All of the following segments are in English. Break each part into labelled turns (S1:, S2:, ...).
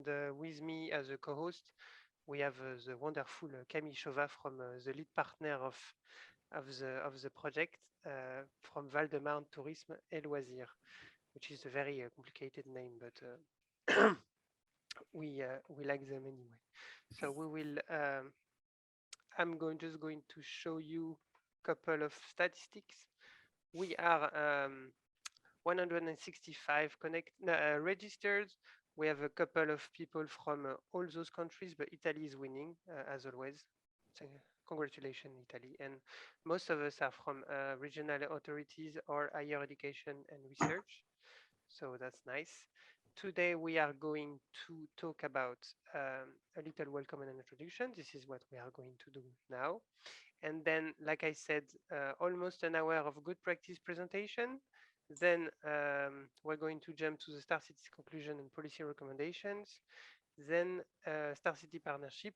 S1: And with me as a co-host, we have the wonderful Camille Chauvat from the lead partner of the project from Val-de-Marne Tourisme et Loisirs, which is a very complicated name, but we like them anyway. So we will. I'm just going to show you a couple of statistics. We are 165 registered. We have a couple of people from all those countries, but Italy is winning as always. So, congratulations, Italy. And most of us are from regional authorities or higher education and research. So that's nice. Today we are going to talk about a little welcome and an introduction. This is what we are going to do now. And then, like I said, almost an hour of good practice presentation. Then we're going to jump to the Star Cities conclusion and policy recommendations. Then Star City Partnership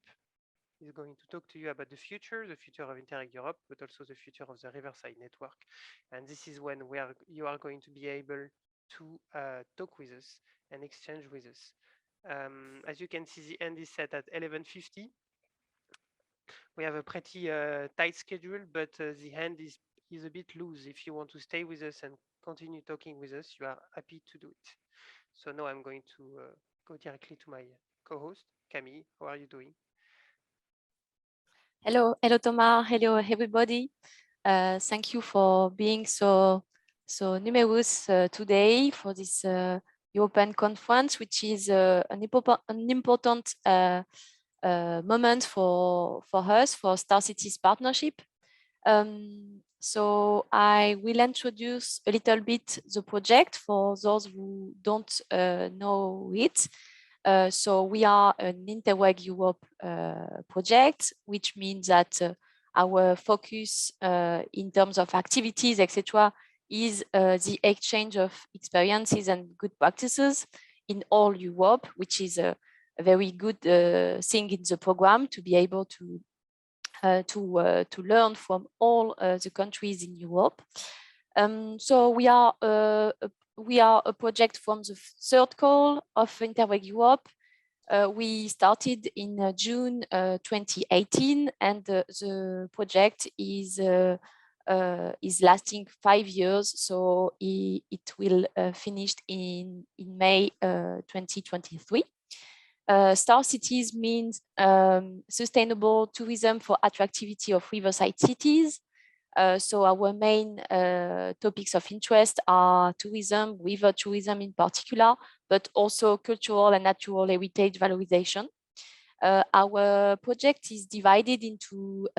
S1: is going to talk to you about the future of Interreg Europe, but also the future of the Riverside network. And this is when you are going to be able to talk with us and exchange with us. As you can see, the end is set at 11:50. We have a pretty tight schedule, but the hand is a bit loose. If you want to stay with us and continue talking with us, you are happy to do it. So now I'm going to go directly to my co-host, Camille. How are you doing?
S2: Hello, Thomas. Hello, everybody. Thank you for being so numerous today for this European conference, which is an important moment for us, for Star Cities Partnership. So I will introduce a little bit the project for those who don't know it. So we are an Interreg Europe project, which means that our focus in terms of activities, etc., is the exchange of experiences and good practices in all Europe, which is a very good thing in the program to be able to learn from all the countries in Europe. So we are a project from the third call of Interreg Europe. We started in June 2018, and the project is lasting 5 years. So it will finish in May 2023. Star Cities means sustainable tourism for attractivity of riverside cities. So our main topics of interest are tourism, river tourism in particular, but also cultural and natural heritage valorization. Our project is divided into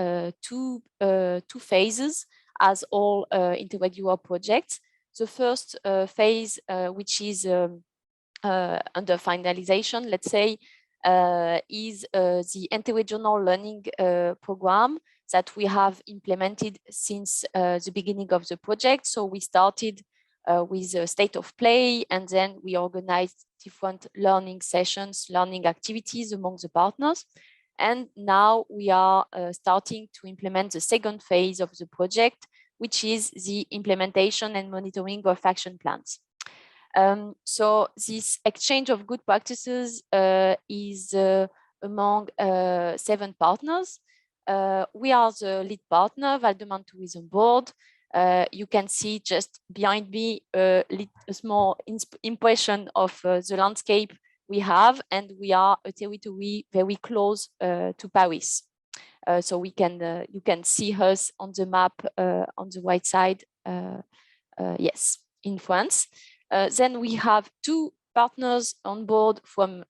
S2: two phases, as all Interreg Europe projects. The first phase, which is under finalization, let's say, is the interregional learning program that we have implemented since the beginning of the project. So we started with a state of play, and then we organized different learning sessions, learning activities among the partners. And now we are starting to implement the second phase of the project, which is the implementation and monitoring of action plans. So this exchange of good practices is among 7 partners. We are the lead partner, Val-de-Marne Tourism Board. You can see just behind me a small impression of the landscape we have, and we are a territory very close to Paris. So you can see us on the map on the right side, yes, in France. Then we have 2 partners on board from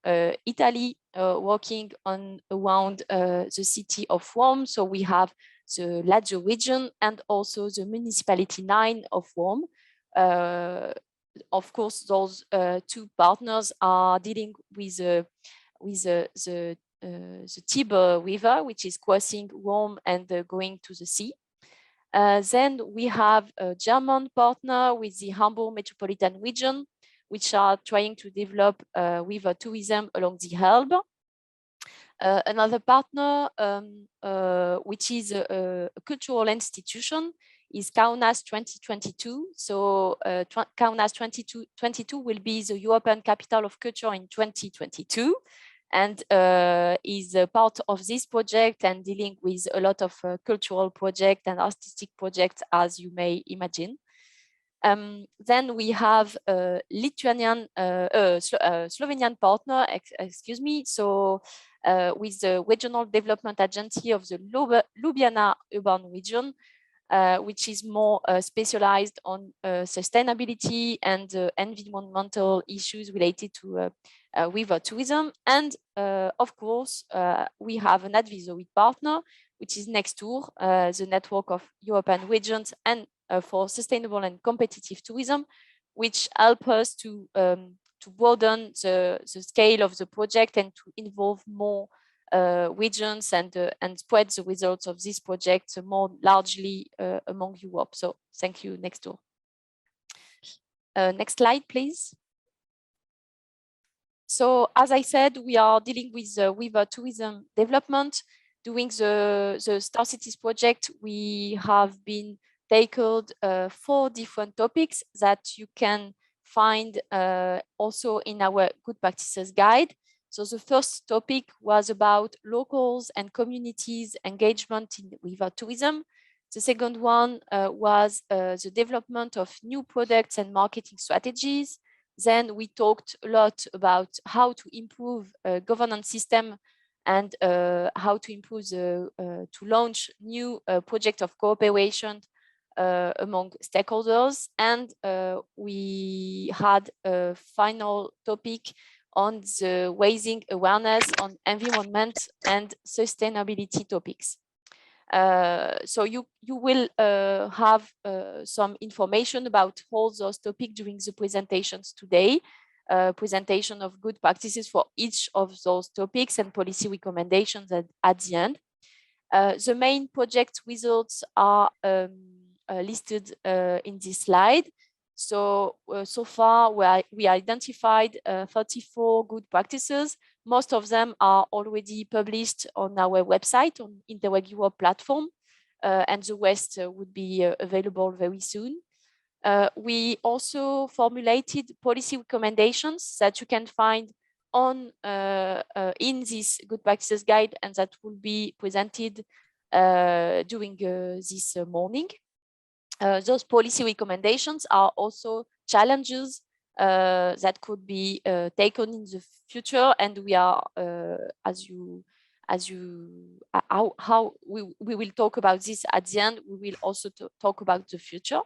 S2: Italy working around the city of Rome. So we have the Lazio region and also the municipality 9 of Rome. Of course, those 2 partners are dealing with the Tiber River, which is crossing Rome and going to the sea. Then we have a German partner with the Hamburg metropolitan region, which are trying to develop river tourism along the Elbe. Another partner, which is a cultural institution, is Kaunas 2022. So Kaunas 2022 will be the European Capital of Culture in 2022, and is a part of this project and dealing with a lot of cultural projects and artistic projects, as you may imagine. Then we have a Slovenian partner, excuse me. So with the Regional Development Agency of the Ljubljana urban region, which is more specialized on sustainability and environmental issues related to river tourism. And of course, we have an advisory partner, which is NECSTouR, the network of European regions and for sustainable and competitive tourism, which help us to broaden the scale of the project and to involve more regions and spread the results of this project more largely among Europe. So thank you, NECSTouR. Next slide, please. So as I said, we are dealing with river tourism development. Doing the Star Cities project, we have been tackled 4 different topics that you can find also in our good practices guide. So the first topic was about locals and communities engagement in river tourism. The second one was the development of new products and marketing strategies. Then we talked a lot about how to improve governance system and how to improve to launch new project of cooperation among stakeholders. And we had a final topic on the raising awareness on environment and sustainability topics. So you will have some information about all those topics during the presentations today. Presentation of good practices for each of those topics and policy recommendations at the end. The main project results are listed in this slide. So, so far we identified 34 good practices. Most of them are already published on our website on Interreg Europe platform, and the rest would be available very soon. We also formulated policy recommendations that you can find on in this good practices guide, and that will be presented during this morning. Those policy recommendations are also challenges that could be taken in the future, and we are how we will talk about this at the end. We will also talk about the future.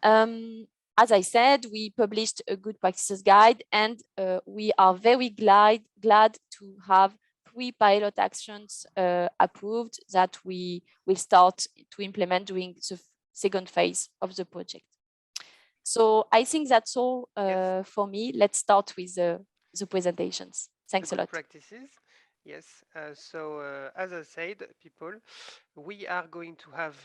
S2: As I said, we published a good practices guide, and we are very glad to have 3 pilot actions approved that we will start to implement during the second phase of the project. So I think that's all for me. Let's start with the presentations. Thanks a lot.
S1: Practices. Yes, as I said, people, we are going to have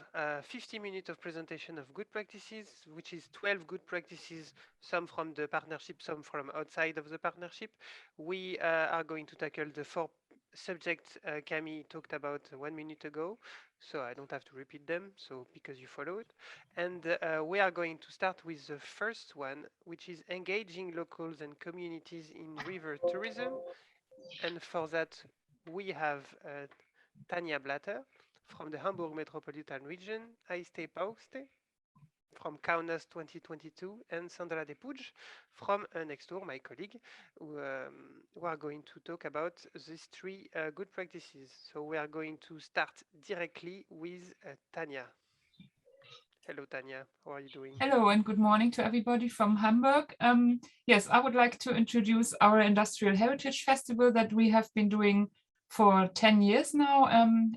S1: 50 minutes of presentation of good practices, which is 12 good practices, some from the partnership, some from outside of the partnership. We are going to tackle the 4 subjects Camille talked about 1 minute ago, so I don't have to repeat them, so because you follow it. And we are going to start with the first one, which is engaging locals and communities in river tourism. And for that, we have Tanja Blatter from the Hamburg Metropolitan Region, Aiste Pauste from Kaunas 2022, and Sandra De Puig from NECSTouR, my colleague, who are going to talk about these 3 good practices. So we are going to start directly with Tanja. Hello, Tanja. How are you doing?
S3: Hello, and good morning to everybody from Hamburg. Yes, I would like to introduce our Industrial Heritage Festival that we have been doing for 10 years now.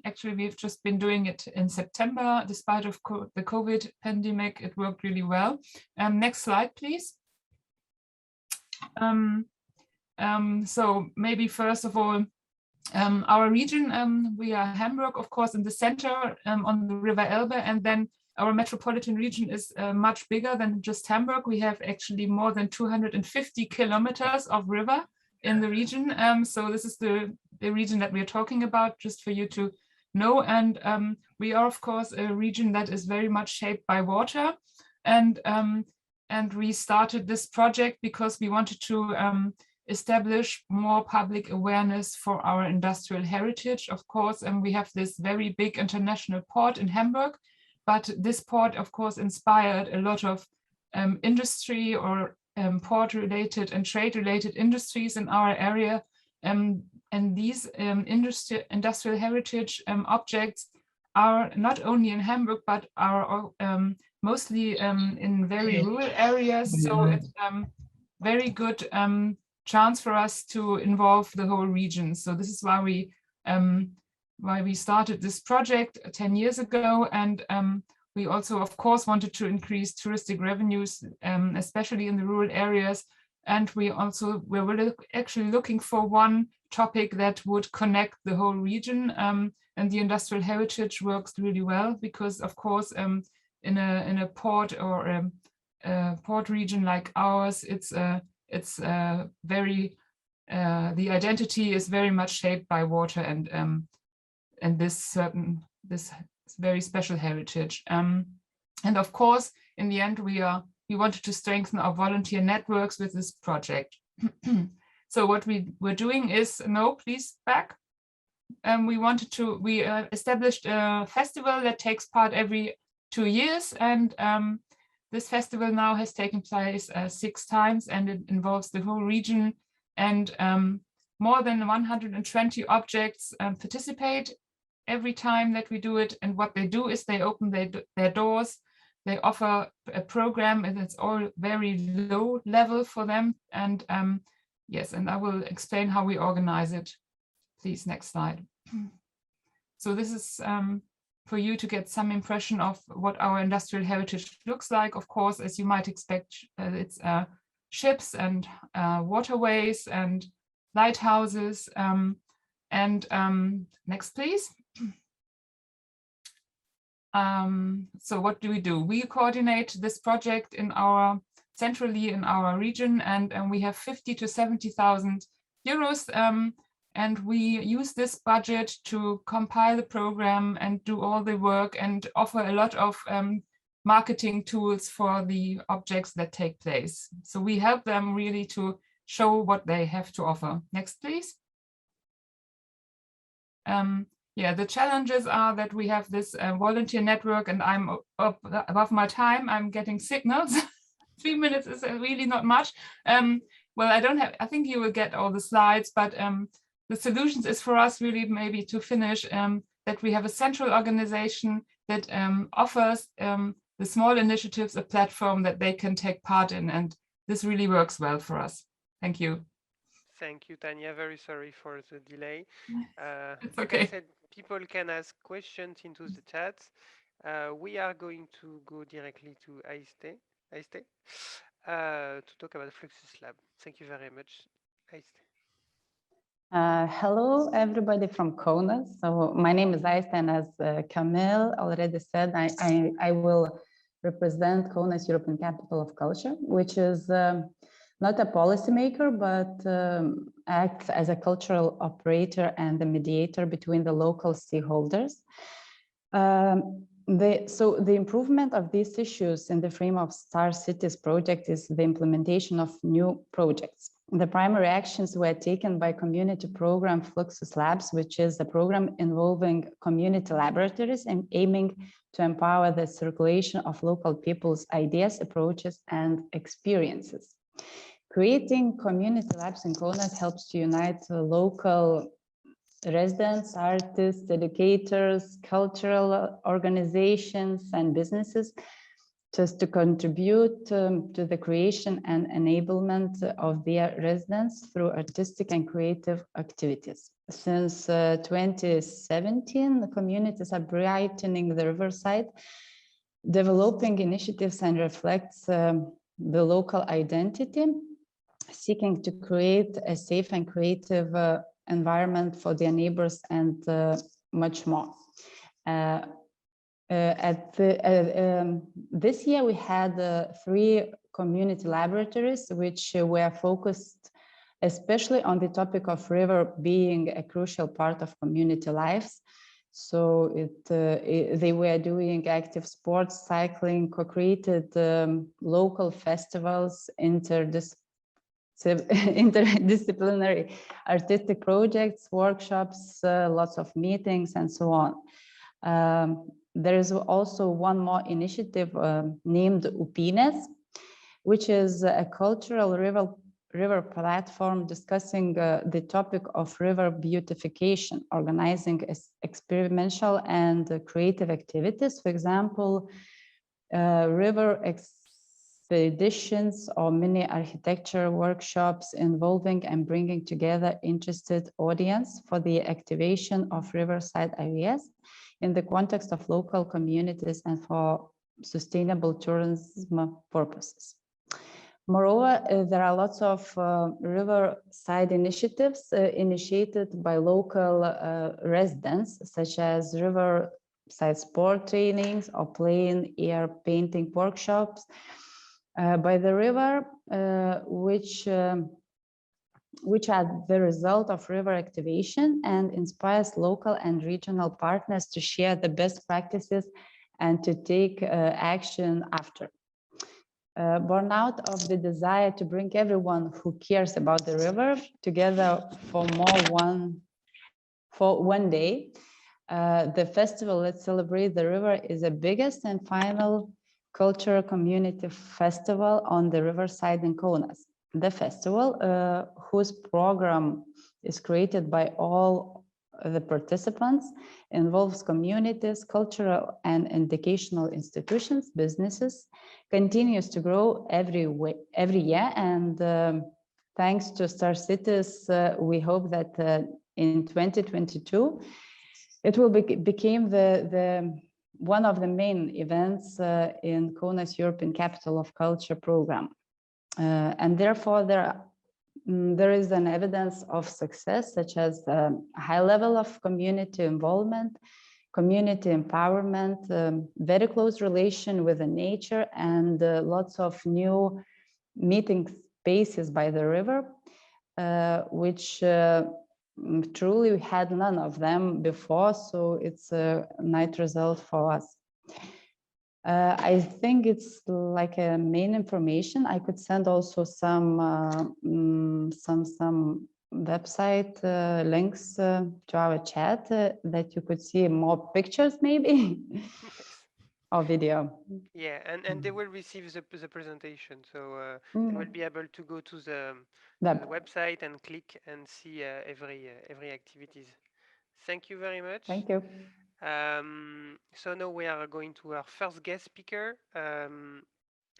S3: Actually, we've just been doing it in September. Despite of the COVID pandemic, it worked really well. Next slide, please. So maybe first of all, our region, we are Hamburg, of course, in the center on the River Elbe, and then our metropolitan region is much bigger than just Hamburg. We have actually more than 250 kilometers of river in the region. So this is the region that we are talking about, just for you to know. And we are, of course, a region that is very much shaped by water. And we started this project because we wanted to establish more public awareness for our industrial heritage, of course. And we have this very big international port in Hamburg, but this port, of course, inspired a lot of industry or port-related and trade-related industries in our area. And these industrial heritage objects are not only in Hamburg, but are mostly in very rural areas. So it's very good chance for us to involve the whole region. So this is why we started this project 10 years ago. And we also, of course, wanted to increase touristic revenues, especially in the rural areas. And we were actually looking for one topic that would connect the whole region. And the industrial heritage works really well because, of course, in a port or a port region like ours, it's very the identity is very much shaped by water and this very special heritage. And of course, in the end, we wanted to strengthen our volunteer networks with this project. So what we were doing is, no, please back. We established a festival that takes part every 2 years, and this festival now has taken place 6 times, and it involves the whole region, and more than 120 objects participate every time that we do it. And what they do is they open their doors, they offer a program, and it's all very low level for them. And yes, and I will explain how we organize it. Please, next slide. So this is for you to get some impression of what our industrial heritage looks like. Of course, as you might expect, it's ships and waterways and lighthouses. Next, please. So what do? We coordinate this project centrally in our region, and we have 50 to 70,000 euros. And we use this budget to compile the program and do all the work and offer a lot of marketing tools for the objects that take place. So we help them really to show what they have to offer. Next, please. Yeah, the challenges are that we have this volunteer network, and I'm up above my time. I'm getting signals. 3 minutes is really not much. Well, I think you will get all the slides, but the solutions is for us really maybe to finish that we have a central organization that offers the small initiatives a platform that they can take part in, and this really works well for us. Thank you.
S1: Thank you, Tanya. Very sorry for the delay.
S3: It's
S1: like
S3: okay.
S1: I said, people can ask questions into the chat. We are going to go directly to Aiste to talk about Fluxus Lab. Thank you very much, Aiste.
S4: Hello, everybody from Kaunas. So my name is Aiste, and as Camille already said, I will represent Kaunas European Capital of Culture, which is not a policymaker, but acts as a cultural operator and a mediator between the local stakeholders. So the improvement of these issues in the frame of Star Cities project is the implementation of new projects. The primary actions were taken by community program Fluxus Labs, which is a program involving community laboratories and aiming to empower the circulation of local people's ideas, approaches, and experiences. Creating community labs in Kaunas helps to unite local residents, artists, educators, cultural organizations, and businesses just to contribute to the creation and enablement of their residents through artistic and creative activities. Since 2017, the communities are brightening the Riverside, developing initiatives and reflects the local identity, seeking to create a safe and creative environment for their neighbors and much more. This year we had 3 community laboratories which were focused especially on the topic of river being a crucial part of community lives. So they were doing active sports, cycling, co-created local festivals, interdisciplinary artistic projects, workshops, lots of meetings, and so on. There is also one more initiative named Upines, which is a cultural river platform discussing the topic of river beautification, organizing experimental and creative activities. For example, river expeditions or mini architecture workshops involving and bringing together interested audience for the activation of riverside areas in the context of local communities and for sustainable tourism purposes. Moreover, there are lots of riverside initiatives initiated by local residents, such as riverside sport trainings or plein air painting workshops by the river, which are the result of river activation and inspires local and regional partners to share the best practices and to take action after. Born out of the desire to bring everyone who cares about the river together for one day, the festival Let's Celebrate the River is the biggest and final cultural community festival on the riverside in Kaunas. The festival, whose program is created by all the participants, involves communities, cultural and educational institutions, businesses, continues to grow every year. And thanks to Star Cities, we hope that in 2022, it will become one of the main events in Kaunas European Capital of Culture program. And therefore, there is an evidence of success, such as a high level of community involvement, community empowerment, very close relation with the nature, and lots of new meeting spaces by the river, which truly we had none of them before. So it's a nice result for us. I think it's like a main information. I could send also some website links to our chat that you could see more pictures maybe.
S1: Yes.
S4: Or video.
S1: Yeah, and they will receive the presentation, so they will be able to go to the website and click and see every activities. Thank you very much.
S4: Thank you.
S1: So now we are going to our first guest speaker,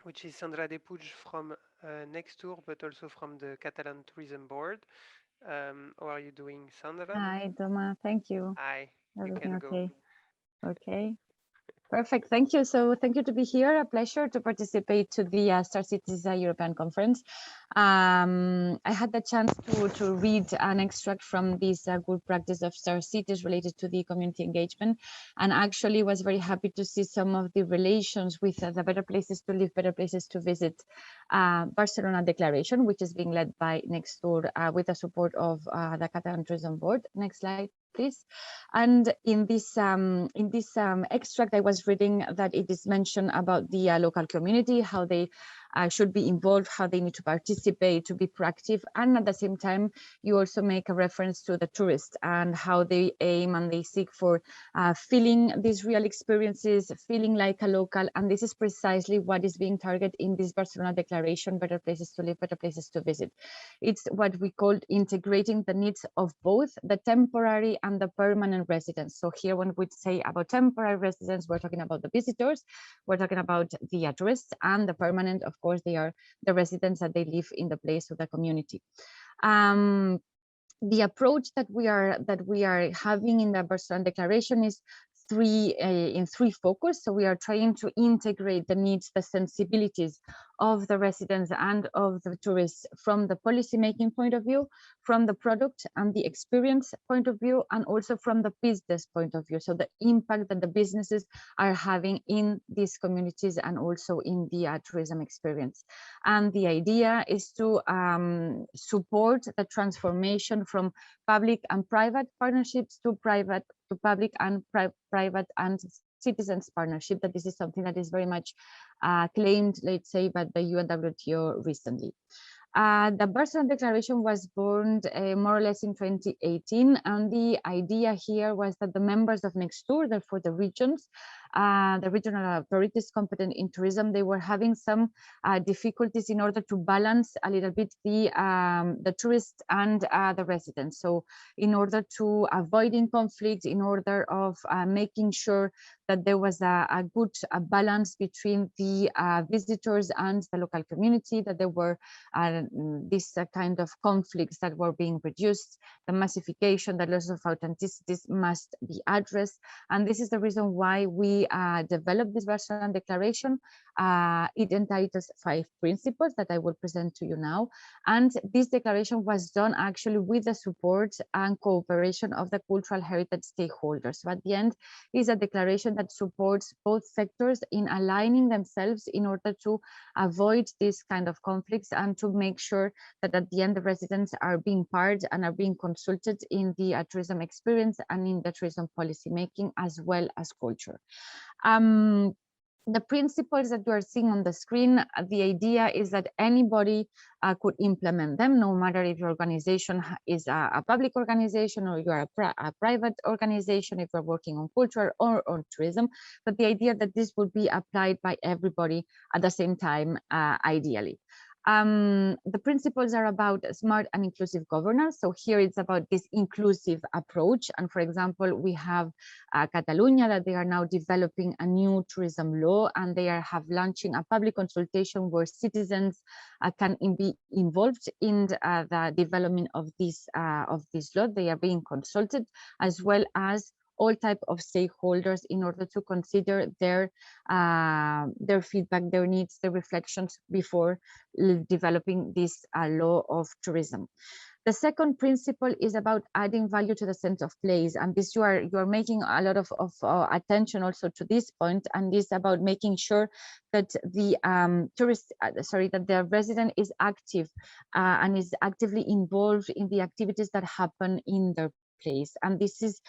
S1: which is Sandra Depuig from NECSTouR, but also from the Catalan Tourism Board. How are you doing, Sandra?
S5: Hi, Doma. Thank you.
S1: Hi.
S5: Everything
S1: You can
S5: okay?
S1: go.
S5: Okay. Perfect. Thank you. So thank you to be here. A pleasure to participate to the Star Cities European Conference. I had the chance to read an extract from this good practice of Star Cities related to the community engagement, and actually was very happy to see some of the relations with the Better Places to Live, Better Places to Visit Barcelona Declaration, which is being led by NECSTouR with the support of the Catalan Tourism Board. Next slide, please. And in this extract, I was reading that it is mentioned about the local community, how they should be involved, how they need to participate, to be proactive. And at the same time, you also make a reference to the tourists and how they aim and they seek for feeling these real experiences, feeling like a local. And this is precisely what is being targeted in this Barcelona Declaration, Better Places to Live, Better Places to Visit. It's what we call integrating the needs of both the temporary and the permanent residents. So here, when we say about temporary residents, we're talking about the visitors, we're talking about the tourists, and the permanent, of course, they are the residents that they live in the place of the community. The approach that we are having in the Barcelona Declaration is in three focus. So we are trying to integrate the needs, the sensibilities of the residents and of the tourists from the policy making point of view, from the product and the experience point of view, and also from the business point of view. So the impact that the businesses are having in these communities and also in the tourism experience. And the idea is to support the transformation from public and private partnerships to public and private and citizens partnership, that this is something that is very much claimed, let's say, by the UNWTO recently. The Barcelona Declaration was born more or less in 2018, and the idea here was that the members of NECSTouR, therefore the regions, the regional authorities competent in tourism, they were having some difficulties in order to balance a little bit the tourists and the residents. So in order to avoiding conflict, in order of making sure that there was a good balance between the visitors and the local community, that there were these kind of conflicts that were being reduced, the massification, the loss of authenticities must be addressed. And this is the reason why we developed this Barcelona Declaration. It entitles 5 principles that I will present to you now. And this declaration was done actually with the support and cooperation of the cultural heritage stakeholders. So at the end is a declaration that supports both sectors in aligning themselves in order to avoid these kind of conflicts and to make sure that at the end the residents are being part and are being consulted in the tourism experience and in the tourism policy making as well as culture. The principles that you are seeing on the screen, the idea is that anybody could implement them, no matter if your organization is a public organization or you are a private organization, if you're working on culture or on tourism. But the idea that this would be applied by everybody at the same time, ideally. The principles are about smart and inclusive governance. So here it's about this inclusive approach. And for example, we have Catalonia, that they are now developing a new tourism law, and they have launching a public consultation where citizens can be involved in the development of this law. They are being consulted, as well as all type of stakeholders, in order to consider their feedback, their needs, their reflections before developing this law of tourism. The second principle is about adding value to the sense of place, and this you are making a lot of attention also to this point, and this about making sure that the that the resident is active and is actively involved in the activities that happen in their place. And this is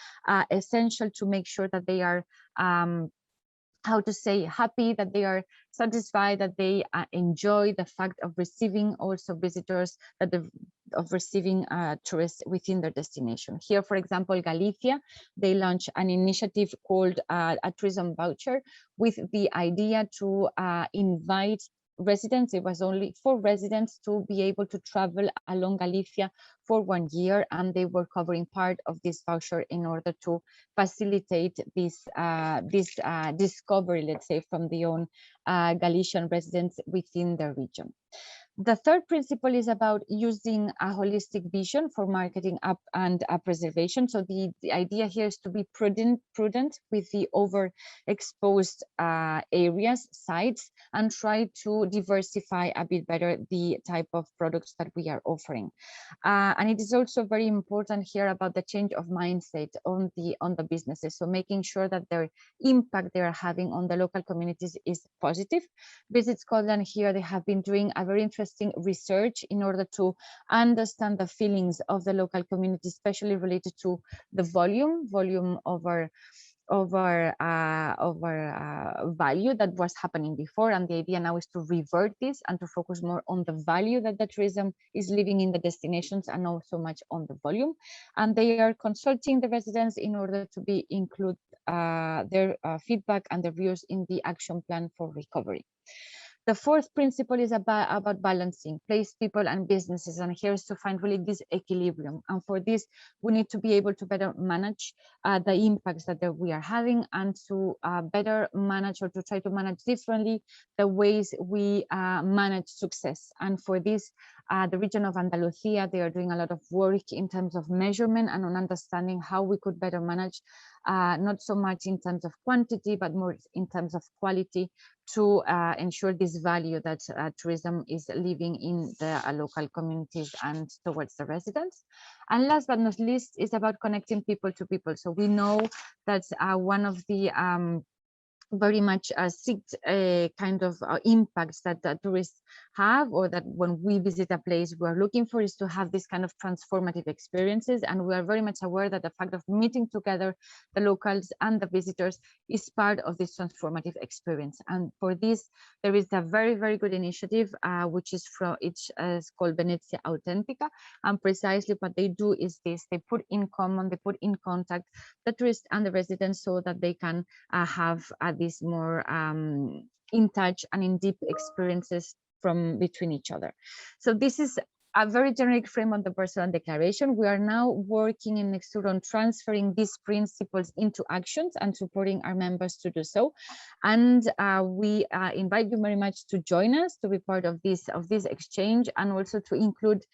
S5: essential to make sure that they are how to say, happy, that they are satisfied, that they enjoy the fact of receiving also visitors, of receiving tourists within their destination. Here, for example, Galicia, they launched an initiative called a tourism voucher, with the idea to invite residents. It was only for residents to be able to travel along Galicia for 1 year, and they were covering part of this voucher in order to facilitate this discovery, let's say, from the own Galician residents within the region. The third principle is about using a holistic vision for marketing and preservation. So the idea here is to be prudent with the overexposed areas, sites, and try to diversify a bit better the type of products that we are offering. And it is also very important here about the change of mindset on the businesses. So making sure that their impact they are having on the local communities is positive. Visit Scotland here, they have been doing a very interesting research in order to understand the feelings of the local community, especially related to the volume over value that was happening before. And the idea now is to revert this and to focus more on the value that the tourism is living in the destinations, and not so much on the volume. And they are consulting the residents in order to include their feedback and their views in the action plan for recovery. The fourth principle is about balancing place, people, and businesses. And here's to find really this equilibrium. And for this, we need to be able to better manage the impacts that we are having, and to better manage, or to try to manage differently, the ways we manage success. And for this, the region of Andalusia, they are doing a lot of work in terms of measurement and on understanding how we could better manage, not so much in terms of quantity, but more in terms of quality, to ensure this value that tourism is living in the local communities and towards the residents. And last but not least, is about connecting people to people. So we know that one of the very much kind of impacts that tourists have, or that when we visit a place we are looking for, is to have this kind of transformative experiences. And we are very much aware that the fact of meeting together the locals and the visitors is part of this transformative experience. And for this, there is a very, very good initiative, which is called Venezia Autentica. And precisely what they do is this: they put in common, they put in contact the tourists and the residents, so that they can have these more in touch and in deep experiences from between each other. So this is a very generic frame on the Barcelona Declaration. We are now working in NECSTouR on transferring these principles into actions and supporting our members to do so. And we invite you very much to join us, to be part of this exchange, and also to include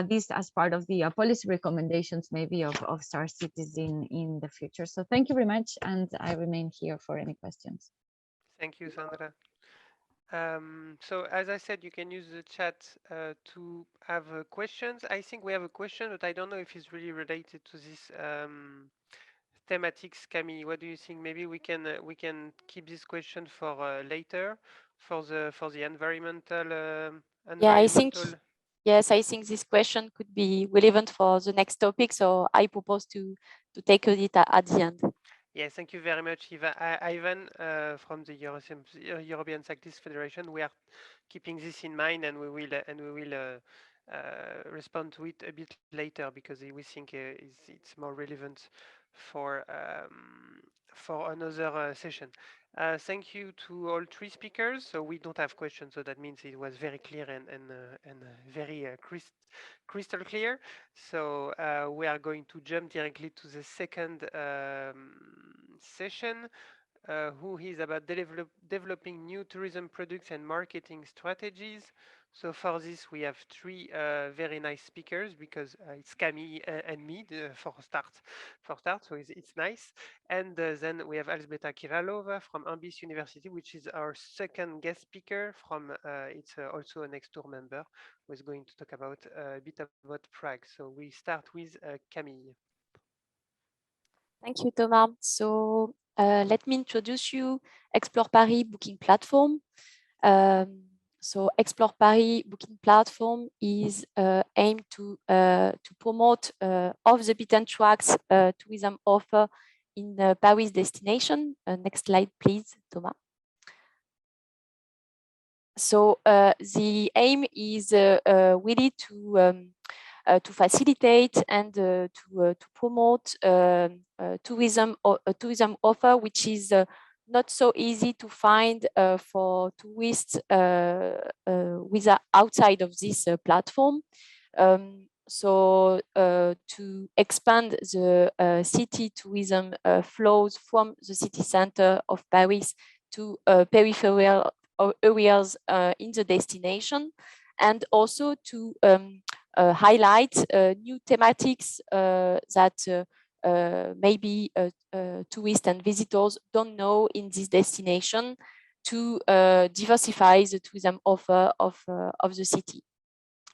S5: this as part of the policy recommendations, maybe of STAR cities in the future. So thank you very much, and I remain here for any questions.
S1: Thank you, Sandra. So as I said, you can use the chat to have questions. I think we have a question, but I don't know if it's really related to this thematics. Camille, what do you think? Maybe we can keep this question for later, for the environmental.
S2: Yeah, I think. Yes, I think this question could be relevant for the next topic, so I propose to take it at the end.
S1: Yes, thank you very much, Ivan, from the European Cyclist Federation. We are keeping this in mind, and we will respond to it a bit later, because we think it's more relevant for another session. Thank you to all three speakers. So we don't have questions, so that means it was very clear and very crystal clear. So we are going to jump directly to the second session, who is about developing new tourism products and marketing strategies. So for this, we have three very nice speakers, because it's Camille and me for start. So it's nice. And then we have Elzbieta Kiralova from Ambis University, which is our second guest speaker from, it's also a NECSTouR member, who is going to talk about a bit about Prague. So we start with Camille.
S2: Thank you, Thomas. So let me introduce you NECSTOUR Paris booking platform. So NECSTOUR Paris booking platform is aimed to promote off the beaten tracks tourism offer in Paris destination. Next slide, please, Thomas. So the aim is really to facilitate and to promote tourism offer, which is not so easy to find for tourists outside of this platform. So to expand the city tourism flows from the city center of Paris to peripheral areas in the destination, and also to highlight new thematics that maybe tourists and visitors don't know in this destination, to diversify the tourism offer of the city.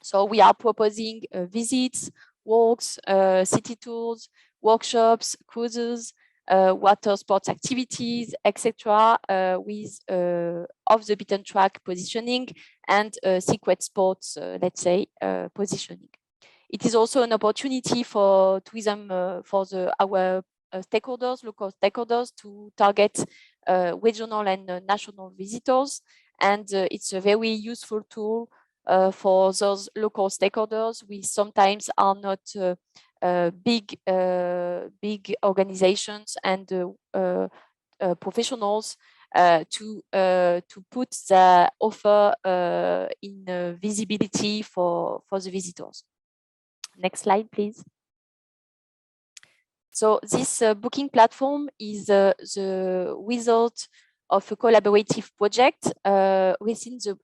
S2: So we are proposing visits, walks, city tours, workshops, cruises, water sports activities, etc., with off the beaten track positioning and secret sports, let's say, positioning. It is also an opportunity for tourism for our stakeholders, local stakeholders, to target regional and national visitors, and it's a very useful tool for those local stakeholders. We sometimes are not big organizations and professionals to put the offer in visibility for the visitors. Next slide, please. So this booking platform is the result of a collaborative project within the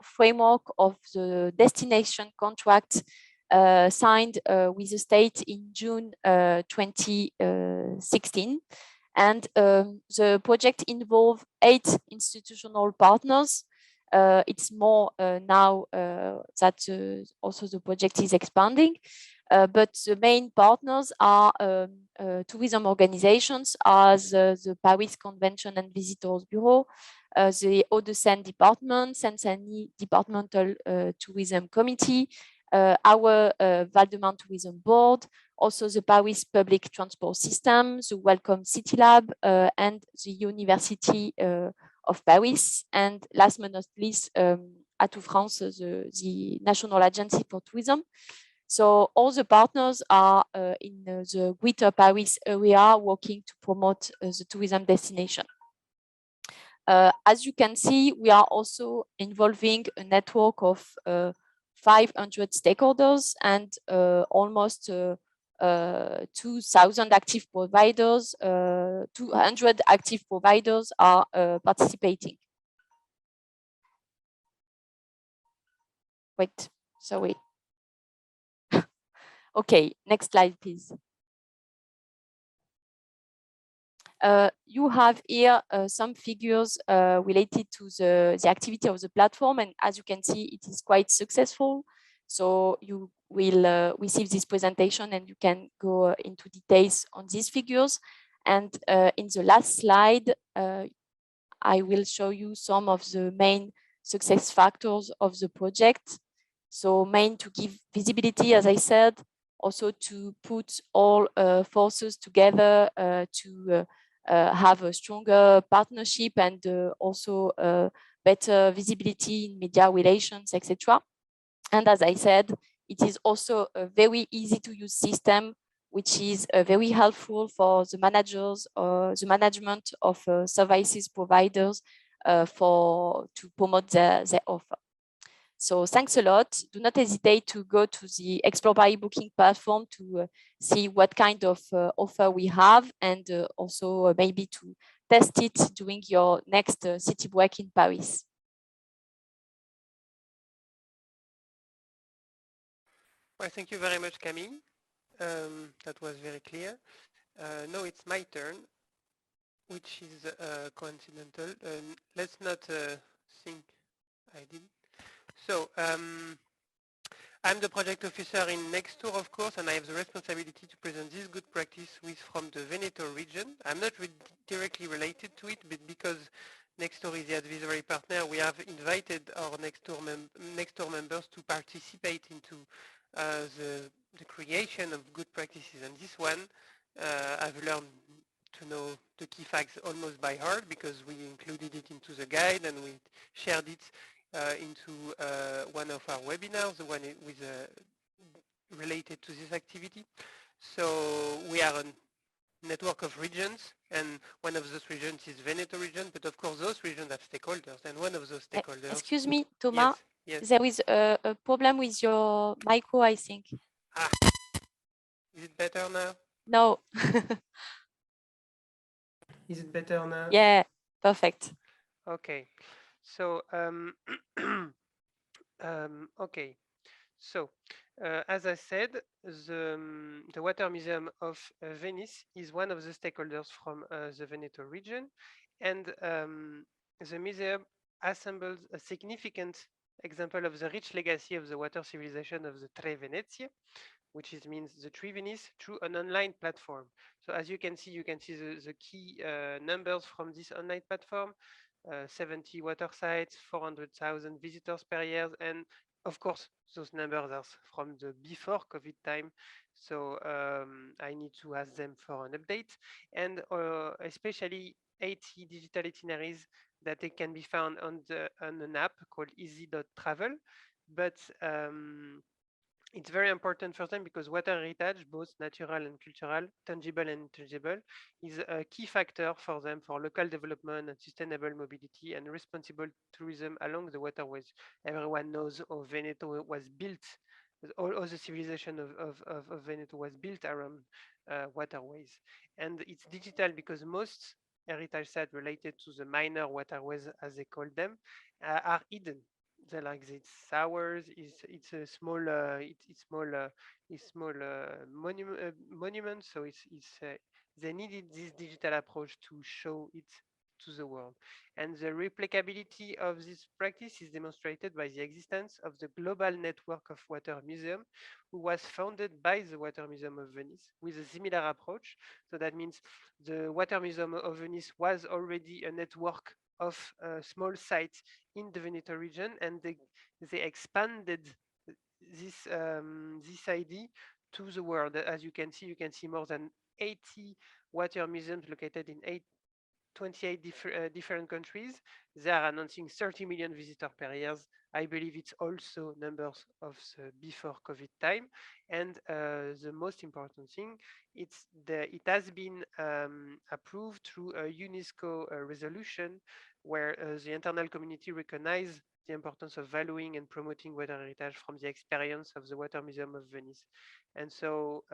S2: framework of the destination contract signed with the state in June 2016. And the project involved 8 institutional partners. It's more now that also the project is expanding. But the main partners are tourism organizations as the Paris Convention and Visitors Bureau, the Hauts-de-Seine Department, Seine-Saint-Denis Departmental Tourism Committee, our Val-de-Marne Tourism Board, also the Paris Public Transport System, the Welcome City Lab, and the University of Paris, and last but not least, Atout France, the National Agency for Tourism. So all the partners are in the Greater Paris area working to promote the tourism destination. As you can see, we are also involving a network of 500 stakeholders and almost 2,000 active providers. 200 active providers are participating. Wait, sorry. Okay, next slide, please. You have here some figures related to the activity of the platform, and as you can see, it is quite successful. So you will receive this presentation and you can go into details on these figures. And in the last slide, I will show you some of the main success factors of the project. So main to give visibility, as I said, also to put all forces together to have a stronger partnership and also better visibility in media relations, etc. And as I said, it is also a very easy to use system, which is very helpful for the managers or the management of services providers to promote their offer. So thanks a lot. Do not hesitate to go to the Explore Paris booking platform to see what kind of offer we have, and also maybe to test it during your next city break in Paris.
S1: Well, thank you very much, Camille. That was very clear. Now it's my turn, which is coincidental. Let's not think I did. So I'm the project officer in NECSTouR, of course, and I have the responsibility to present this good practice from the Veneto region. I'm not directly related to it, but because NECSTouR is the advisory partner, we have invited our NECSTouR members to participate into the creation of good practices. And this one, I've learned to know the key facts almost by heart, because we included it into the guide and we shared it into one of our webinars, the one with related to this activity. So we are a network of regions, and one of those regions is Veneto region, but of course those regions have stakeholders, and one of those stakeholders...
S2: Excuse me, Thomas,
S1: yes.
S2: There is a problem with your micro, I think.
S1: Ah. Is it better now?
S2: No.
S1: Is it better now?
S2: Yeah, perfect.
S1: Okay, so okay, so as I said, the Water Museum of Venice is one of the stakeholders from the Veneto region, and the museum assembles a significant example of the rich legacy of the water civilization of the Tre Venezie, which means the Three Venice, through an online platform. So as you can see the key numbers from this online platform. 70 water sites, 400,000 visitors per year, and of course those numbers are from the before COVID time, so I need to ask them for an update, and especially 80 digital itineraries that they can be found on an app called easy.travel, but it's very important for them because water heritage, both natural and cultural, tangible and intangible, is a key factor for them for local development and sustainable mobility and responsible tourism along the waterways. Everyone knows how Veneto was built, all the civilization of Veneto was built around waterways. And it's digital because most heritage sites related to the minor waterways, as they call them, are hidden. They're like these towers. It's a small monument. So they needed this digital approach to show it to the world. And the replicability of this practice is demonstrated by the existence of the global network of water museum, who was founded by the Water Museum of Venice with a similar approach. So that means the Water Museum of Venice was already a network of small sites in the Veneto region, and they expanded this idea to the world. As you can see more than 80 water museums located in 28 different countries. They are announcing 30 million visitors per year. I believe it's also numbers of the before COVID time. And the most important thing, it has been approved through a UNESCO resolution where the internal community recognized the importance of valuing and promoting water heritage from the experience of the Water Museum of Venice. And so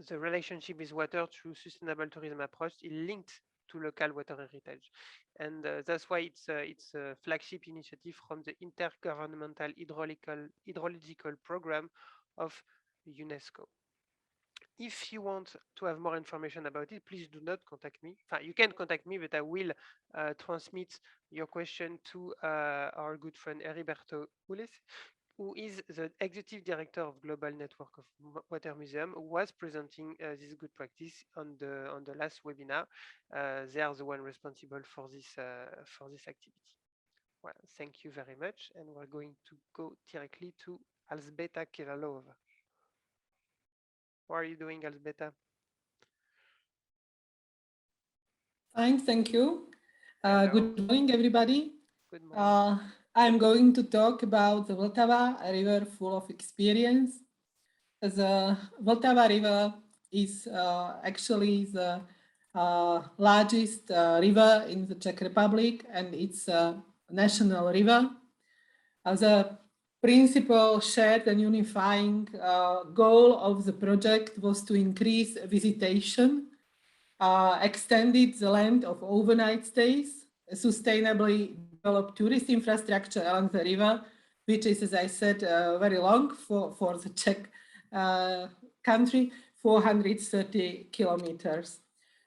S1: the relationship with water through sustainable tourism approach is linked to local water heritage. And that's why it's a flagship initiative from the Intergovernmental Hydrological Program of UNESCO. If you want to have more information about it, please do not contact me. You can contact me, but I will transmit your question to our good friend Heriberto Ules, who is the executive director of Global Network of Water Museum, who was presenting this good practice on the last webinar. They are the one responsible for this activity. Well, thank you very much, and we're going to go directly to Alzbeta Kiralova. How are you doing, Alzbeta?
S6: Fine, thank you. Good morning, everybody.
S1: Good morning.
S6: I'm going to talk about the Vltava, a river full of experience. The Vltava River is actually the largest river in the Czech Republic, and it's a national river. The principal shared and unifying goal of the project was to increase visitation, extended the length of overnight stays, sustainably develop tourist infrastructure along the river, which is, as I said, very long for the Czech country, 430 kilometers.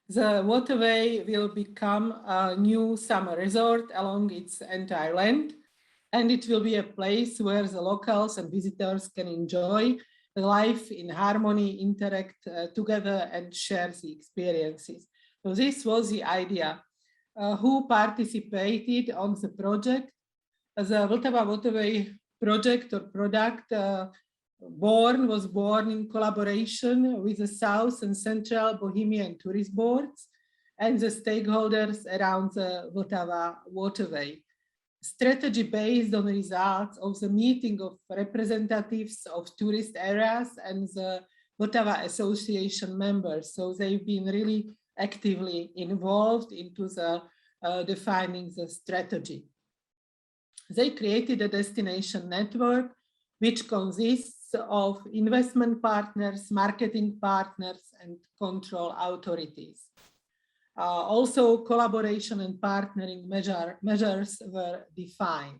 S6: The waterway will become a new summer resort along its entire length, and it will be a place where the locals and visitors can enjoy life in harmony, interact together, and share the experiences. So this was the idea. Who participated on the project? The Vltava Waterway project or product was born in collaboration with the South and Central Bohemian tourist boards and the stakeholders around the Vltava Waterway. Strategy based on results of the meeting of representatives of tourist areas and the Vltava Association members. So they've been really actively involved into the defining the strategy. They created a destination network which consists of investment partners, marketing partners, and control authorities. Also, collaboration and partnering measures were defined.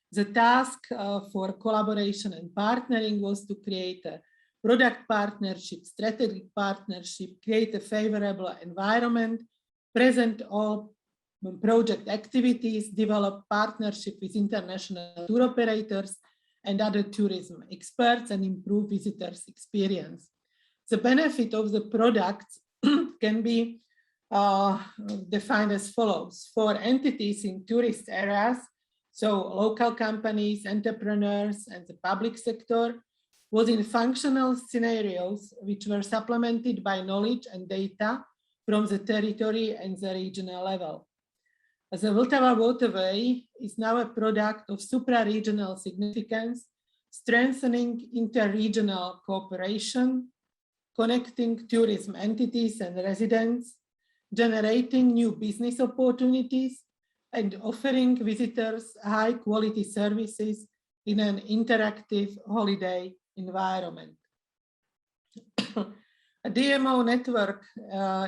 S6: The task for collaboration and partnering was to create a product partnership, strategic partnership, create a favorable environment, present all project activities, develop partnership with international tour operators and other tourism experts, and improve visitors' experience. The benefit of the products can be defined as follows. For entities in tourist areas, so local companies, entrepreneurs, and the public sector, was in functional scenarios which were supplemented by knowledge and data from the territory and the regional level. The Vltava Waterway is now a product of supra-regional significance, strengthening inter-regional cooperation, connecting tourism entities and residents, generating new business opportunities, and offering visitors high-quality services in an interactive holiday environment. A DMO network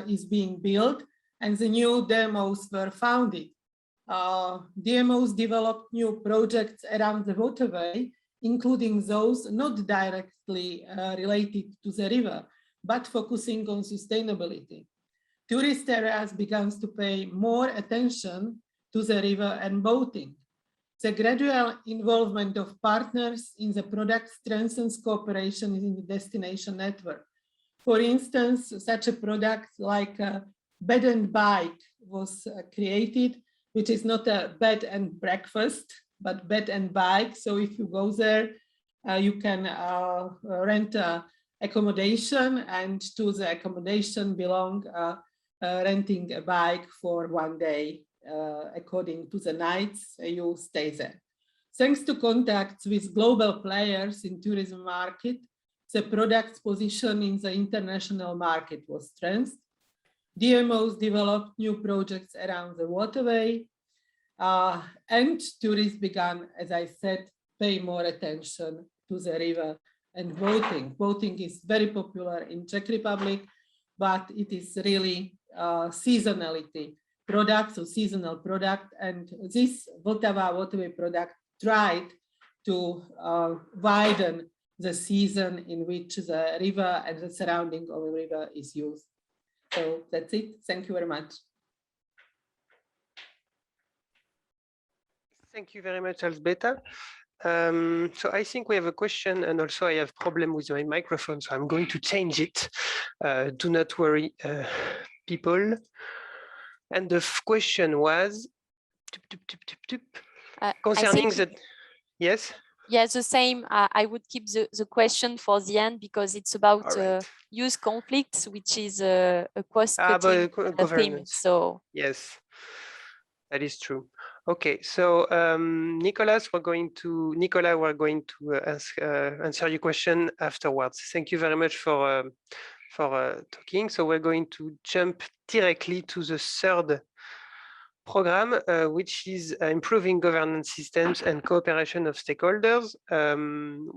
S6: is being built and the new demos were founded. DMOs developed new projects around the waterway, including those not directly related to the river, but focusing on sustainability. Tourist areas began to pay more attention to the river and boating. The gradual involvement of partners in the product strengthens cooperation in the destination network. For instance, such a product like a bed and bike was created, which is not a bed and breakfast, but bed and bike. So if you go there, you can rent accommodation, and to the accommodation belong renting a bike for 1 day. According to the nights you stay there. Thanks to contacts with global players in tourism market, the product's position in the international market was strengthened. DMOs developed new projects around the waterway, and tourists began, as I said, pay more attention to the river and boating. Boating is very popular in Czech Republic, but it is really seasonality product, so seasonal product, and this Vltava waterway product tried to widen the season in which the river and the surrounding of the river is used. So that's it. Thank you very much.
S1: Thank you very much, Elżbieta. So I think we have a question, and also I have problem with my microphone, so I'm going to change it. Do not worry, people. And the question was concerning the, yes?
S2: Yeah, the same. I would keep the question for the end because it's about youth conflicts, which is a cost-cutting theme. So
S1: yes, that is true. Okay, so Nicola, we're going to answer your question afterwards. Thank you very much for talking. So we're going to jump directly to the third program, which is improving governance systems and cooperation of stakeholders.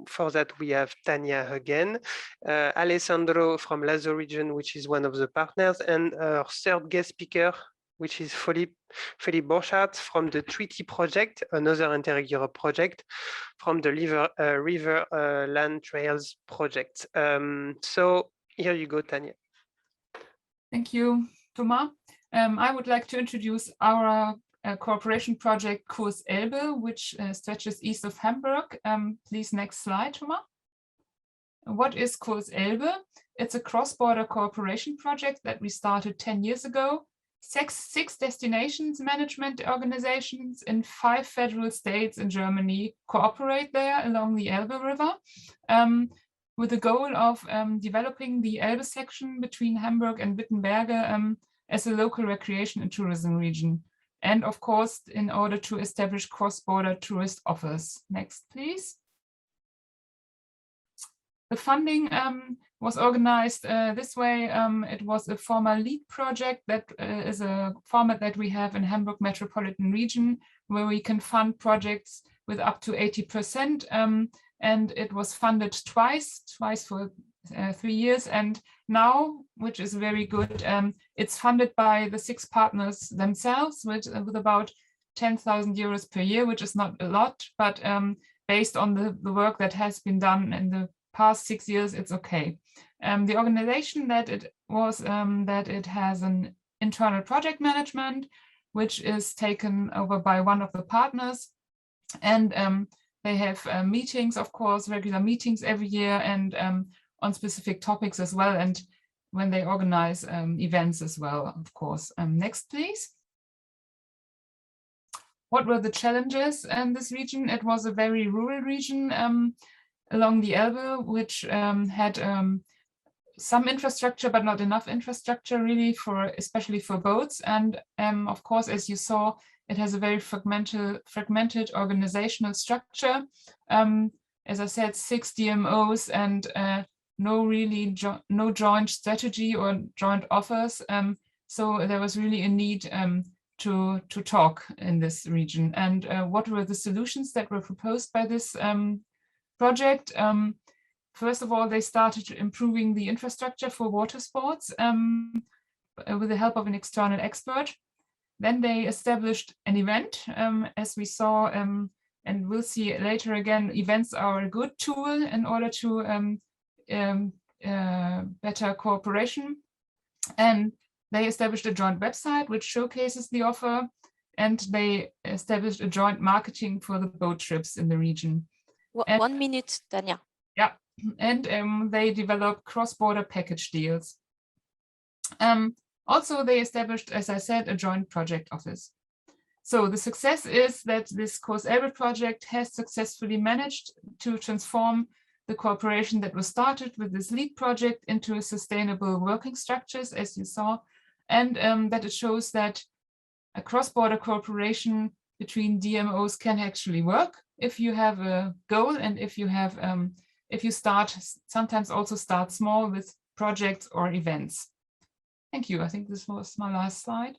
S1: For that, we have Tania again, Alessandro from Lazio region, which is one of the partners, and our third guest speaker, which is Philippe Borchardt from the Treaty Project, another Interreg Europe project from the River Land Trails project. So here you go, Tania.
S3: Thank you, Thomas. I would like to introduce our cooperation project Kurs Elbe, which stretches east of Hamburg. Please, next slide, Thomas. What is Kurs Elbe? It's a cross-border cooperation project that we started 10 years ago. Six destinations management organizations in 5 federal states in Germany cooperate there along the Elbe River, with the goal of developing the Elbe section between Hamburg and Wittenberge as a local recreation and tourism region. And of course, in order to establish cross-border tourist offers. Next, please. The funding was organized this way. It was a former LEAD project that is a format that we have in Hamburg metropolitan region, where we can fund projects with up to 80%. And it was funded twice for 3 years. And now, which is very good, it's funded by the 6 partners themselves with about 10,000 euros per year, which is not a lot, but based on the work that has been done in the past 6 years, it's okay. The organization that it was, that it has an internal project management, which is taken over by one of the partners. And they have meetings, of course, regular meetings every year, and on specific topics as well. And when they organize events as well, of course. Next, please. What were the challenges in this region? It was a very rural region along the Elbe, which had some infrastructure, but not enough infrastructure really, especially for boats. And of course, as you saw, it has a very fragmented organizational structure. As I said, 6 DMOs and no joint strategy or joint offers. So there was really a need to talk in this region. And what were the solutions that were proposed by this project? First of all, they started improving the infrastructure for water sports with the help of an external expert. Then they established an event, as we saw, and we'll see later again, events are a good tool in order to better cooperation. And they established a joint website which showcases the offer, and they established a joint marketing for the boat trips in the region.
S2: 1 minute, Tanya.
S3: Yeah, and they developed cross-border package deals. Also, they established, as I said, a joint project office. So the success is that this Course Able project has successfully managed to transform the cooperation that was started with this lead project into sustainable working structures, as you saw, and that it shows that a cross-border cooperation between DMOs can actually work if you have a goal and if you have, if you sometimes also start small with projects or events. Thank you. I think this was my last slide.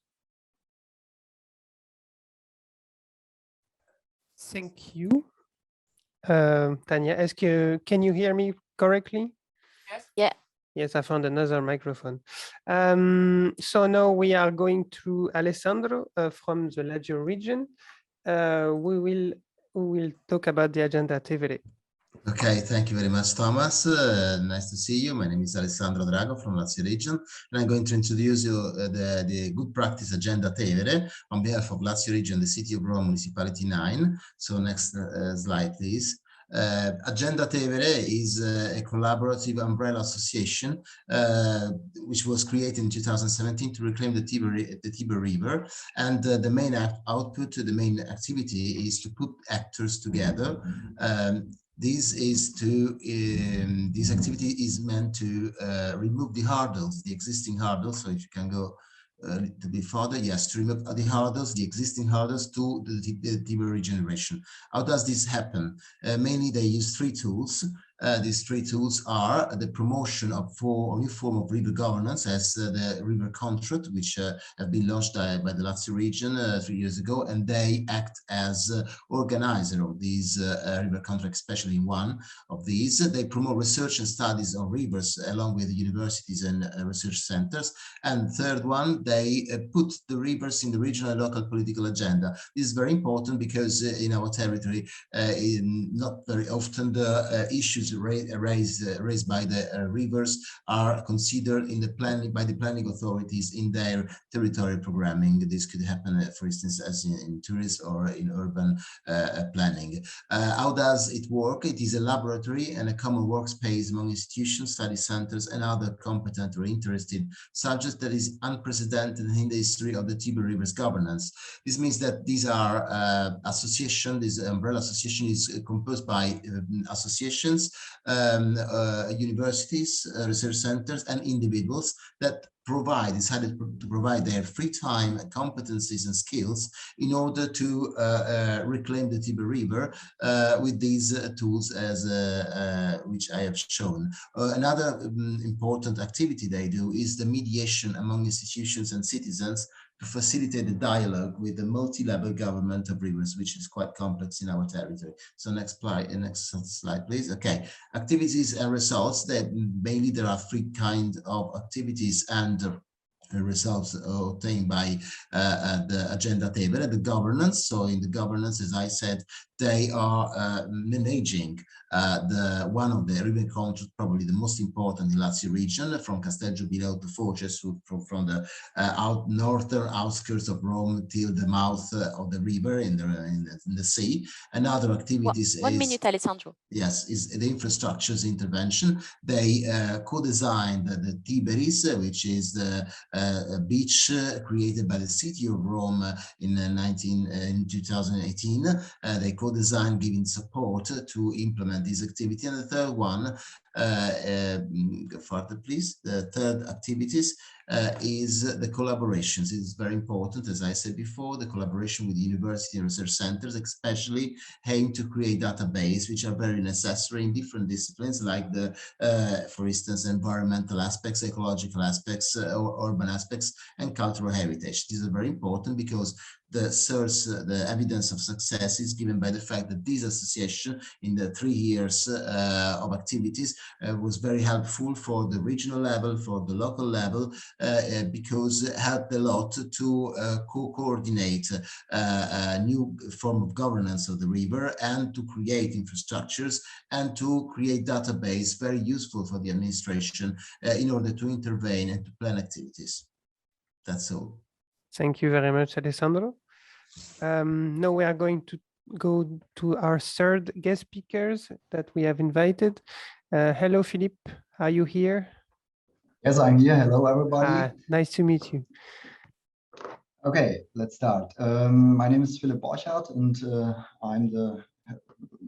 S1: Thank you. Tanya, can you hear me correctly?
S3: Yes.
S2: Yeah.
S1: Yes, I found another microphone. So now we are going to Alessandro from the Lazio region. We will talk about the agenda activity.
S7: Okay, thank you very much, Thomas. Nice to see you. My name is Alessandro Drago from Lazio region, and I'm going to introduce you the good practice agenda Tevere on behalf of Lazio region, the City of Rome, Municipality 9. So next slide, please. Agenda Tevere is a collaborative umbrella association which was created in 2017 to reclaim the Tiber River, and the main output, the main activity is to put actors together. This activity is meant to remove the hurdles, the existing hurdles. So if you can go a little bit further, yes, to remove the hurdles, the existing hurdles to the Tiber regeneration. How does this happen? Mainly they use 3 tools. These 3 tools are the promotion of a new form of river governance as the river contract, which have been launched by the Lazio region 3 years ago, and they act as organizer of these river contracts, especially in one of these. They promote research and studies on rivers along with universities and research centers. And third one, they put the rivers in the regional and local political agenda. This is very important because in our territory, not very often the issues raised by the rivers are considered in the planning by the planning authorities in their territorial programming. This could happen, for instance, as in tourism or in urban planning. How does it work? It is a laboratory and a common workspace among institutions, study centers, and other competent or interested subjects that is unprecedented in the history of the Tiber River's governance. This means that these are association. This umbrella association is composed by associations, universities, research centers, and individuals that decided to provide their free time, competencies, and skills in order to reclaim the Tiber River with these tools as which I have shown. Another important activity they do is the mediation among institutions and citizens to facilitate the dialogue with the multi-level government of rivers, which is quite complex in our territory. So next slide, please. Okay, activities and results. That mainly there are 3 kinds of activities and results obtained by the agenda table. The governance. So in the governance, as I said, they are managing one of the river contracts, probably the most important in Lazio region, from Casteggio below to Foces, from the northern outskirts of Rome till the mouth of the river in the sea. And other activities
S2: 1 minute, Alessandro.
S7: Yes, is the infrastructures intervention. They co-designed the Tiberis, which is the beach created by the city of Rome in 2018. They co-designed, giving support to implement this activity. And the third one, go further, please. The third activities is the collaborations. It is very important, as I said before, the collaboration with university and research centers, especially aim to create database, which are very necessary in different disciplines, like the, for instance, environmental aspects, ecological aspects, or urban aspects, and cultural heritage. These are very important because the evidence of success is given by the fact that this association in the 3 years of activities was very helpful for the regional level, for the local level, because it helped a lot to coordinate a new form of governance of the river and to create infrastructures and to create database very useful for the administration in order to intervene and to plan activities. That's all.
S1: Thank you very much, Alessandro. Now we are going to go to our third guest speakers that we have invited. Hello, Philippe. Are you here?
S8: Yes, I'm here. Hello, everybody.
S1: Nice to meet you.
S8: Okay, let's start. My name is Philipp Borchardt, and I'm the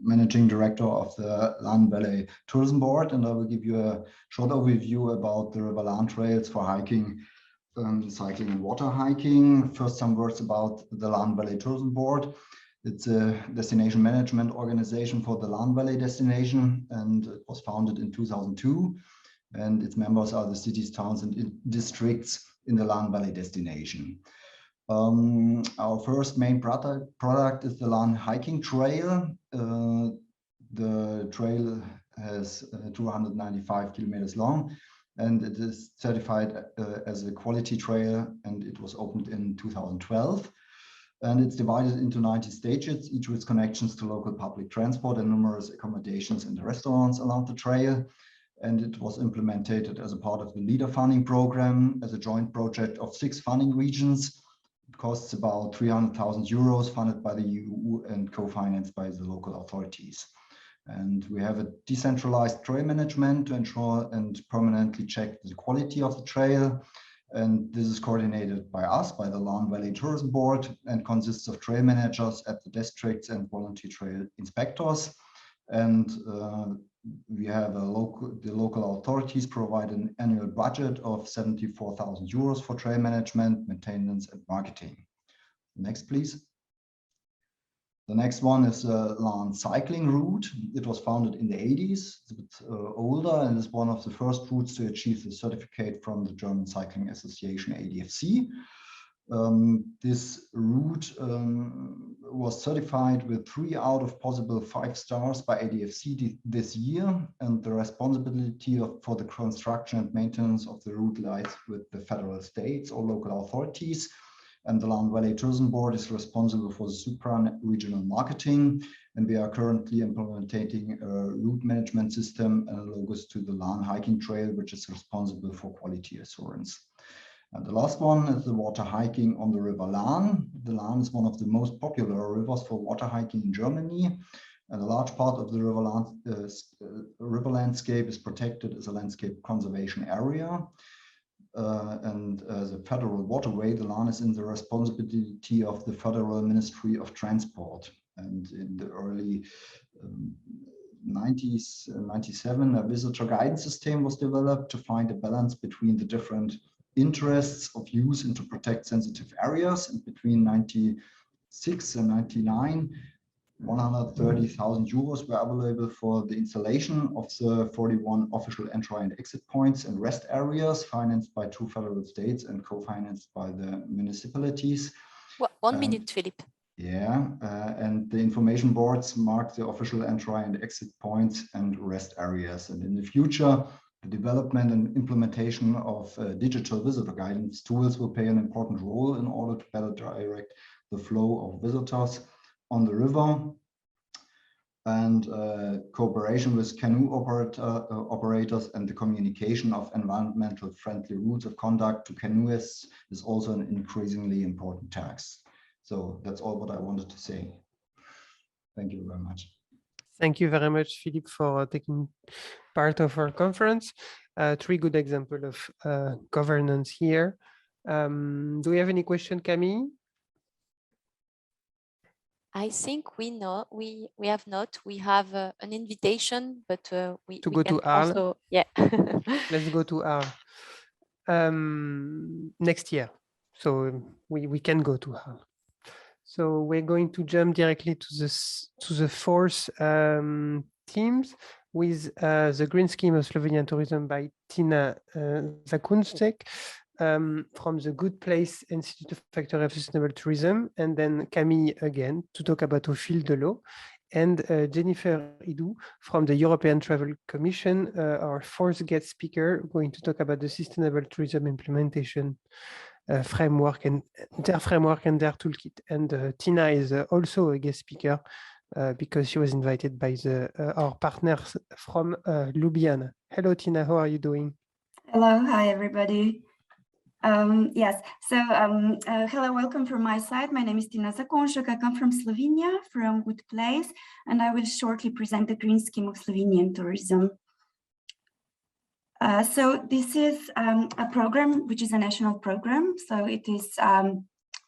S8: Managing Director of the Lahn Valley Tourism Board, and I will give you a short overview about the River Lahn trails for hiking, cycling and water hiking. First, some words about the Lahn Valley Tourism Board. It's a destination management organization for the Lahn Valley destination, and it was founded in 2002. And its members are the cities, towns, and districts in the Lahn Valley destination. Our first main product is the Lahn hiking trail. The trail has 295 kilometers long, and it is certified as a quality trail, and it was opened in 2012. And it's divided into 90 stages, each with connections to local public transport and numerous accommodations and restaurants along the trail. And it was implemented as a part of the LEADER funding program as a joint project of 6 funding regions. It costs about 300,000 euros, funded by the EU and co-financed by the local authorities. And we have a decentralized trail management to ensure and permanently check the quality of the trail. And this is coordinated by us, by the Lahn Valley Tourism Board, and consists of trail managers at the districts and volunteer trail inspectors. And we have the local authorities provide an annual budget of 74,000 euros for trail management, maintenance, and marketing. Next, please. The next one is Lahn cycling route. It was founded in the 80s. It's a bit older and is one of the first routes to achieve the certificate from the German Cycling Association, ADFC. This route was certified with 3 out of possible 5 stars by ADFC this year, and the responsibility for the construction and maintenance of the route lies with the federal states or local authorities. And the Lahn Valley Tourism Board is responsible for the supra-regional marketing, and we are currently implementing a route management system analogous to the Lahn hiking trail, which is responsible for quality assurance. And the last one is the water hiking on the River Lahn. The Lahn is one of the most popular rivers for water hiking in Germany, and a large part of the river landscape is protected as a landscape conservation area. And as a federal waterway, the Lahn is in the responsibility of the Federal Ministry of Transport. And in the early 90s, 97, a visitor guidance system was developed to find a balance between the different interests of use and to protect sensitive areas. And between 96 and 99, 130,000 euros were available for the installation of the 41 official entry and exit points and rest areas, financed by 2 federal states and co-financed by the municipalities.
S2: One minute, Philippe.
S8: Yeah, and the information boards mark the official entry and exit points and rest areas. And in the future, the development and implementation of digital visitor guidance tools will play an important role in order to better direct the flow of visitors on the river. And cooperation with canoe operators and the communication of environmental friendly routes of conduct to canoeists is also an increasingly important task. So that's all what I wanted to say. Thank you very much.
S1: Thank you very much, Philippe, for taking part of our conference. 3 good examples of governance here. Do we have any question, Camille?
S2: I think we have not. We have an invitation, but we
S1: go
S2: can
S1: to Arles.
S2: also, yeah.
S1: Let's go to Arles next year. So we can go to Arles. So we're going to jump directly to the 4th teams with the Green Scheme of Slovenian Tourism by Tina Zakunstek from the Good Place Institute of Factory of Sustainable Tourism, and then Camille again to talk about Au Fil de l'Eau. and Jennifer Idou from the European Travel Commission, our fourth guest speaker, going to talk about the sustainable tourism implementation framework and their toolkit. And Tina is also a guest speaker because she was invited by our partners from Ljubljana. Hello, Tina, how are you doing?
S9: Hello, hi everybody. Yes, so hello, welcome from my side. My name is Tina Zakonšek. I come from Slovenia, from Good Place, and I will shortly present the green scheme of Slovenian tourism. So this is a program, which is a national program. So it is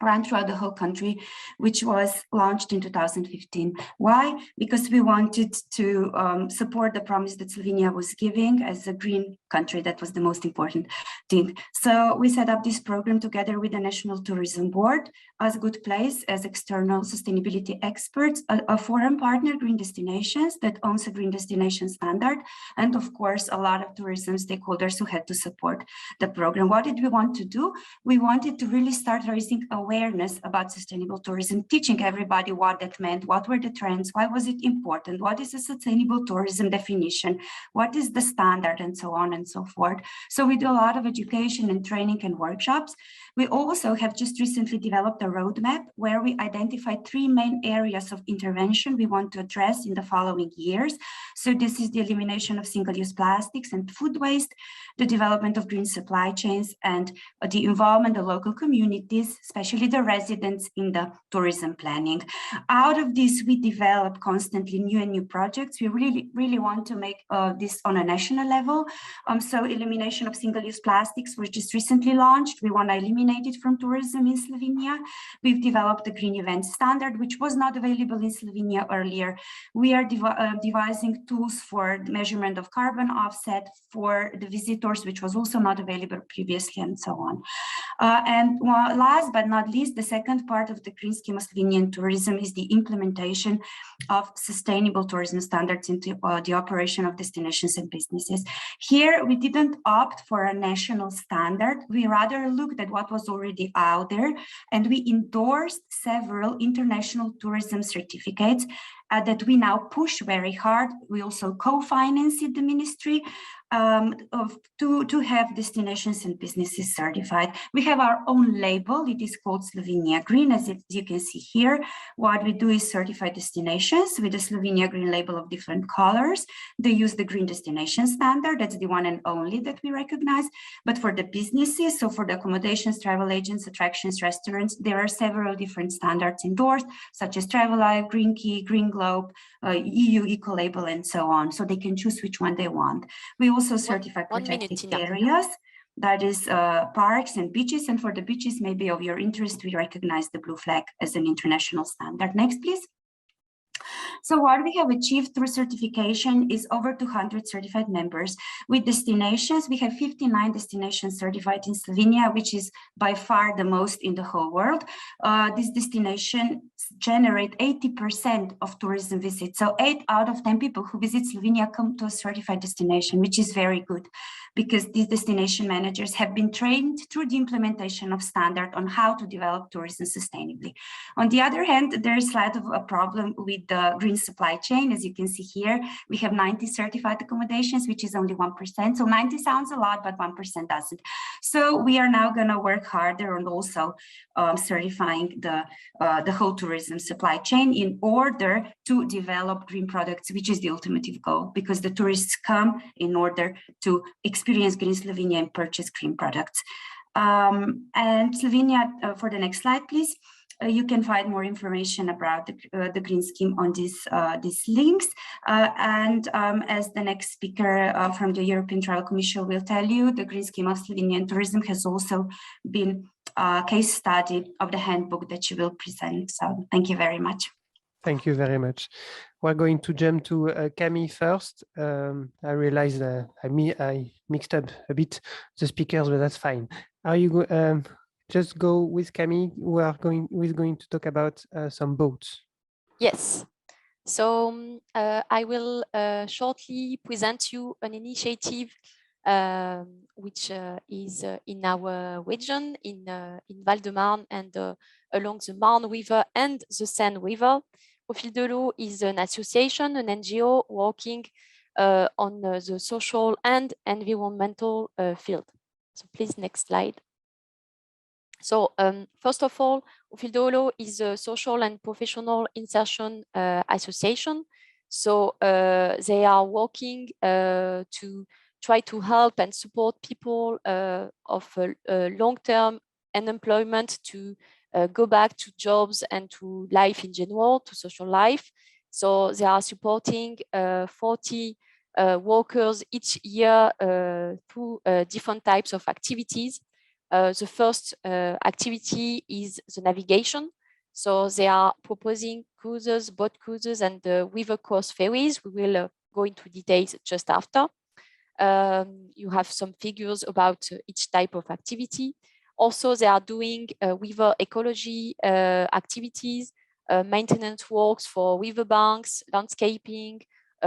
S9: run throughout the whole country, which was launched in 2015. Why? Because we wanted to support the promise that Slovenia was giving as a green country. That was the most important thing. So we set up this program together with the National Tourism Board as a Good Place, as external sustainability experts, a foreign partner, Green Destinations, that owns a green destination standard, and of course, a lot of tourism stakeholders who had to support the program. What did we want to do? We wanted to really start raising awareness about sustainable tourism, teaching everybody what that meant, what were the trends, why was it important, what is a sustainable tourism definition, what is the standard, and so on and so forth. So we do a lot of education and training and workshops. We also have just recently developed a roadmap where we identified 3 main areas of intervention we want to address in the following years. So this is the elimination of single-use plastics and food waste, the development of green supply chains, and the involvement of local communities, especially the residents, in the tourism planning. Out of this, we develop constantly new and new projects. We really want to make this on a national level. So elimination of single-use plastics was just recently launched. We want to eliminate it from tourism in Slovenia. We've developed the green event standard, which was not available in Slovenia earlier. We are devising tools for the measurement of carbon offset for the visitors, which was also not available previously, and so on. And last but not least, the second part of the green scheme of Slovenian tourism is the implementation of sustainable tourism standards into the operation of destinations and businesses. Here, we didn't opt for a national standard. We rather looked at what was already out there, and we endorsed several international tourism certificates that we now push very hard. We also co-finance the ministry to have destinations and businesses certified. We have our own label. It is called Slovenia Green, as you can see here. What we do is certify destinations with the Slovenia Green label of different colors. They use the Green Destination Standard. That's the one and only that we recognize. But for the businesses, so for the accommodations, travel agents, attractions, restaurants, there are several different standards endorsed, such as Travelife, Green Key, Green Globe, EU Eco Label, and so on. So they can choose which one they want. We also certify protected areas, that is parks and beaches. And for the beaches, maybe of your interest, we recognize the blue flag as an international standard. Next, please. So what we have achieved through certification is over 200 certified members. With destinations, we have 59 destinations certified in Slovenia, which is by far the most in the whole world. These destinations generate 80% of tourism visits. So 8 out of 10 people who visit Slovenia come to a certified destination, which is very good, because these destination managers have been trained through the implementation of standard on how to develop tourism sustainably. On the other hand, there is slight of a problem with the green supply chain. As you can see here, we have 90 certified accommodations, which is only 1%. So 90 sounds a lot, but 1% doesn't. So we are now going to work harder on also certifying the whole tourism supply chain in order to develop green products, which is the ultimate goal, because the tourists come in order to experience Green Slovenia and purchase green products. And Slovenia, for the next slide, please. You can find more information about the green scheme on these links. As the next speaker from the European Travel Commission will tell you, the green scheme of Slovenian tourism has also been a case study of the handbook that you will present. So thank you very much.
S1: Thank you very much. We're going to jump to Camille first. I realized I mixed up a bit the speakers, but that's fine. Are you just go with Camille, who is going to talk about some boats?
S2: Yes. So I will shortly present you an initiative which is in our region, in Val-de-Marne and along the Marne River and the Seine River, Au Fil de l'Eau is an association, an NGO working on the social and environmental field. So please, next slide. So first of all, Au Fil de l'Eau is a social and professional insertion association. So they are working to try to help and support people of long-term unemployment to go back to jobs and to life in general, to social life. So they are supporting 40 workers each year through different types of activities. The first activity is the navigation. So they are proposing cruises, boat cruises, and river cross ferries. We will go into details just after. You have some figures about each type of activity. Also, they are doing river ecology activities, maintenance works for riverbanks, landscaping,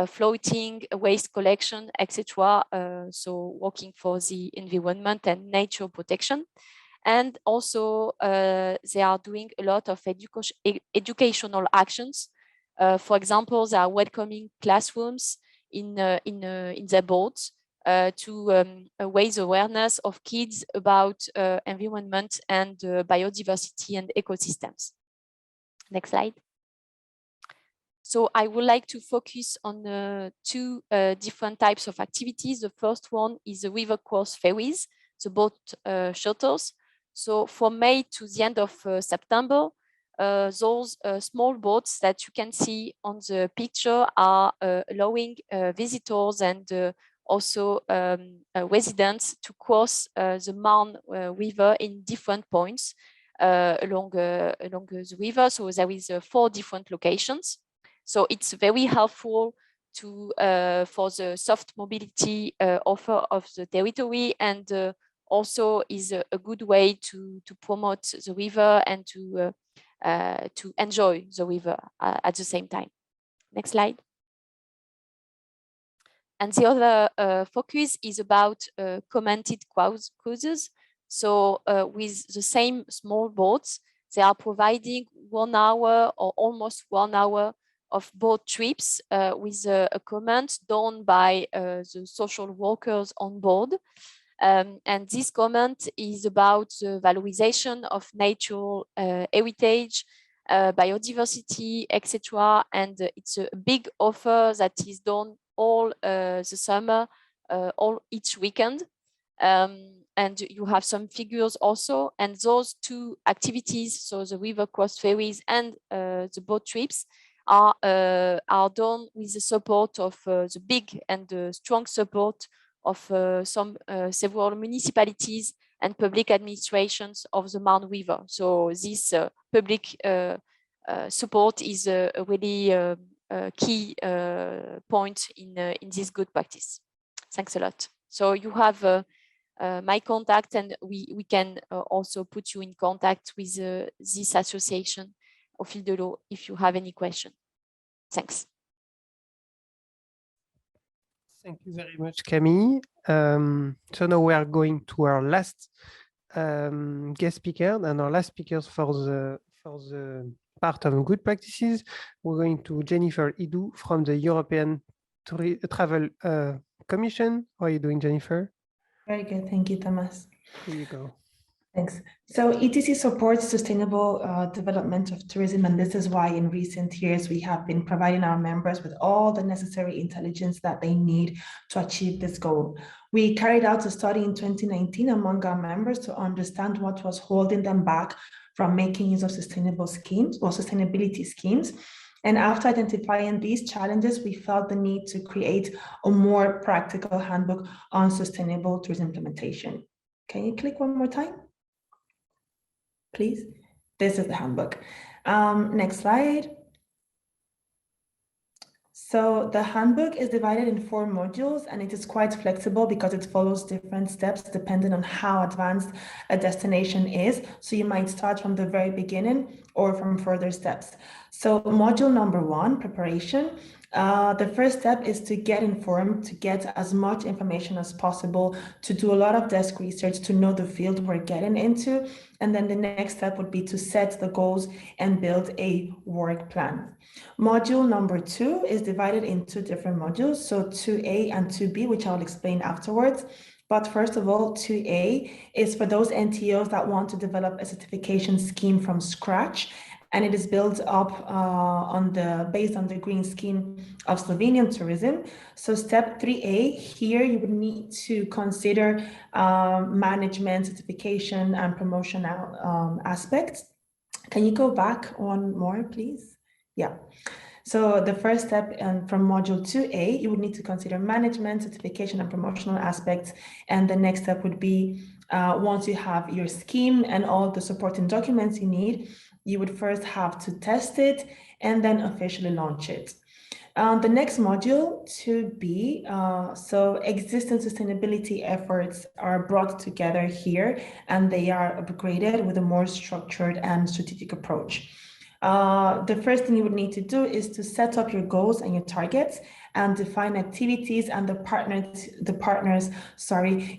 S2: floating, waste collection, etc. So working for the environment and nature protection. And also they are doing a lot of educational actions. For example, they are welcoming classrooms in their boats to raise awareness of kids about environment and biodiversity and ecosystems. Next slide. So I would like to focus on two different types of activities. The first one is the river cross ferries, the boat shuttles. So from May to the end of September, those small boats that you can see on the picture are allowing visitors and also residents to cross the Marne River in different points along the river. So there is 4 different locations. So it's very helpful to for the soft mobility offer of the territory, and also is a good way to promote the river and to enjoy the river at the same time. Next slide. And the other focus is about commented cruises. So with the same small boats, they are providing 1 hour or almost 1 hour of boat trips with a comment done by the social workers on board. And this comment is about the valorization of natural heritage, biodiversity, etc. And it's a big offer that is done all the summer, each weekend. And you have some figures also. And those 2 activities, so the river cross ferries and the boat trips, are done with the support of the big and strong support of several municipalities and public administrations of the Marne River. So this public support is a really key point in this good practice. Thanks a lot. So you have my contact, and we can also put you in contact with this association, Au Fil de l'Eau, if you have any question. Thanks.
S1: Thank you very much, Camille. So now we are going to our last guest speaker, and our last speakers for the part of good practices. We're going to Jennifer Idou from the European Travel Commission. How are you doing, Jennifer?
S10: Very good. Thank you, Thomas.
S1: Here you go.
S10: Thanks. So ETC supports sustainable development of tourism, and this is why in recent years we have been providing our members with all the necessary intelligence that they need to achieve this goal. We carried out a study in 2019 among our members to understand what was holding them back from making use of sustainable schemes or sustainability schemes. And after identifying these challenges, we felt the need to create a more practical handbook on sustainable tourism implementation. Can you click one more time? Please. This is the handbook. Next slide. So the handbook is divided in 4 modules, and it is quite flexible because it follows different steps depending on how advanced a destination is. So you might start from the very beginning or from further steps. So module number 1, preparation, The first step is to get informed, to get as much information as possible, to do a lot of desk research, to know the field we're getting into. And then the next step would be to set the goals and build a work plan. Module number 2 is divided into different modules, so 2A and 2B, which I'll explain afterwards. But first of all, 2A is for those NTOs that want to develop a certification scheme from scratch, and it is built up based on the green scheme of Slovenian tourism. So step 3A, here you would need to consider management, certification, and promotional aspects. Can you go back one more, please? Yeah. So the first step from module 2A, you would need to consider management, certification, and promotional aspects. And the next step would be once you have your scheme and all the supporting documents you need, you would first have to test it and then officially launch it. The next module, 2B, so existing sustainability efforts are brought together here and they are upgraded with a more structured and strategic approach. The first thing you would need to do is to set up your goals and your targets and define activities and the partners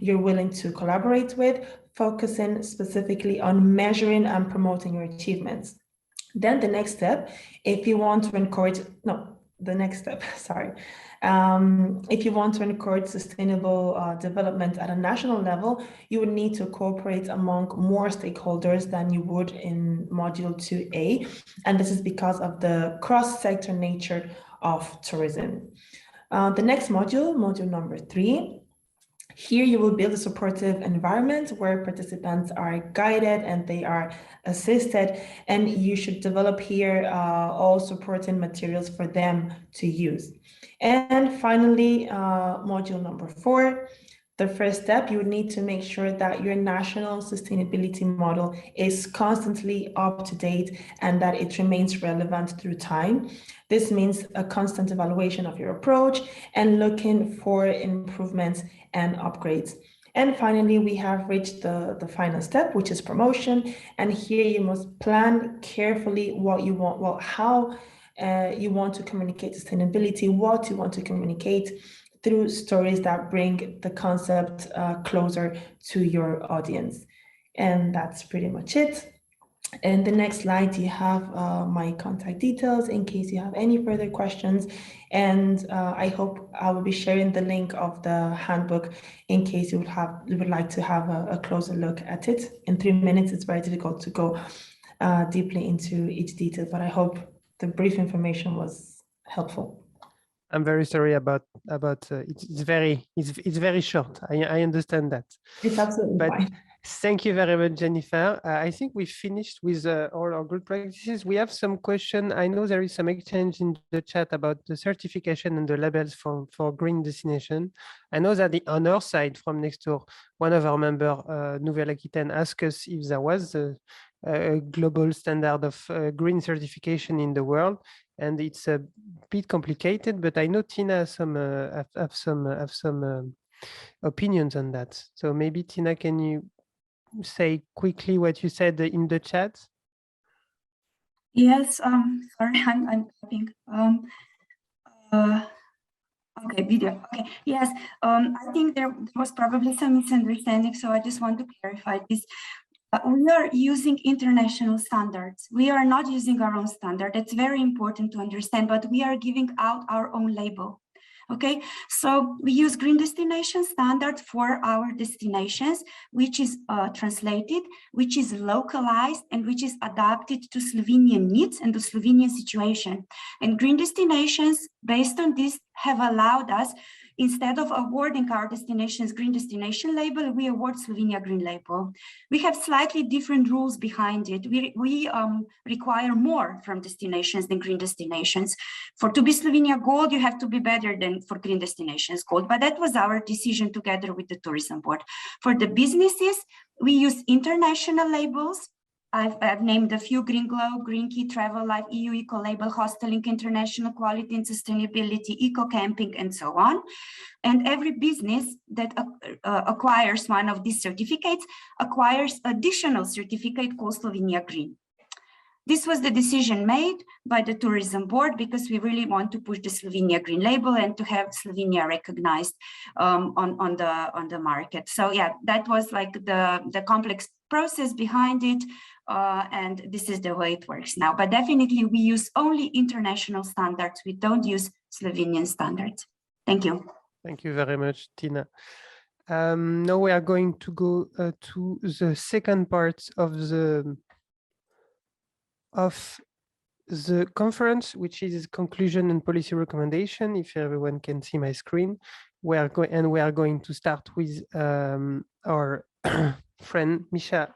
S10: you're willing to collaborate with, focusing specifically on measuring and promoting your achievements. Then the next step, if you want to encourage, if you want to encourage sustainable development at a national level, you would need to cooperate among more stakeholders than you would in module 2A. And this is because of the cross-sector nature of tourism. The next module, module number 3, here you will build a supportive environment where participants are guided and they are assisted, and you should develop here all supporting materials for them to use. And finally, module number 4, the first step, you would need to make sure that your national sustainability model is constantly up to date and that it remains relevant through time. This means a constant evaluation of your approach and looking for improvements and upgrades. And finally, we have reached the final step, which is promotion. And here you must plan carefully what you want, how you want to communicate sustainability, what you want to communicate through stories that bring the concept closer to your audience. And that's pretty much it. In the next slide, you have my contact details in case you have any further questions. And I hope I will be sharing the link of the handbook in case you would like to have a closer look at it. In 3 minutes, it's very difficult to go deeply into each detail, but I hope the brief information was helpful.
S1: I'm very sorry about it's very short. I understand that.
S10: It's absolutely fine.
S1: Thank you very much, Jennifer. I think we finished with all our good practices. We have some question. I know there is some exchange in the chat about the certification and the labels for green destination. I know that on our side from NECSTouR, one of our members, Nouvelle-Aquitaine, asked us if there was a global standard of green certification in the world. And it's a bit complicated, but I know Tina have some opinions on that. So maybe Tina, can you say quickly what you said in the chat?
S9: Yes, sorry, I'm typing. Okay, video. Okay, yes, I think there was probably some misunderstanding, so I just want to clarify this. We are using international standards. We are not using our own standard. It's very important to understand, but we are giving out our own label. Okay, so we use green destination standard for our destinations, which is translated, which is localized, and which is adapted to Slovenian needs and the Slovenian situation. And green destinations, based on this, have allowed us, instead of awarding our destinations green destination label, we award Slovenia green label. We have slightly different rules behind it. We require more from destinations than green destinations. To be Slovenia Gold, you have to be better than for green destinations Gold, but that was our decision together with the tourism board. For the businesses, we use international labels. I've named a few: Green Globe, Green Key, Travel Life, EU Eco Label, Hosteling, International Quality and Sustainability, Eco Camping, and so on. And every business that acquires one of these certificates acquires additional certificate called Slovenia Green. this was the decision made by the tourism board because we really want to push the Slovenia green label and to have Slovenia recognized on the market. So yeah, that was like the complex process behind it. And this is the way it works now. But definitely we use only international standards. We don't use Slovenian standards. Thank you.
S1: Thank you very much, Tina. Now we are going to go to the second part of the conference, which is conclusion and policy recommendation. If everyone can see my screen, we are going to start with our friend Misha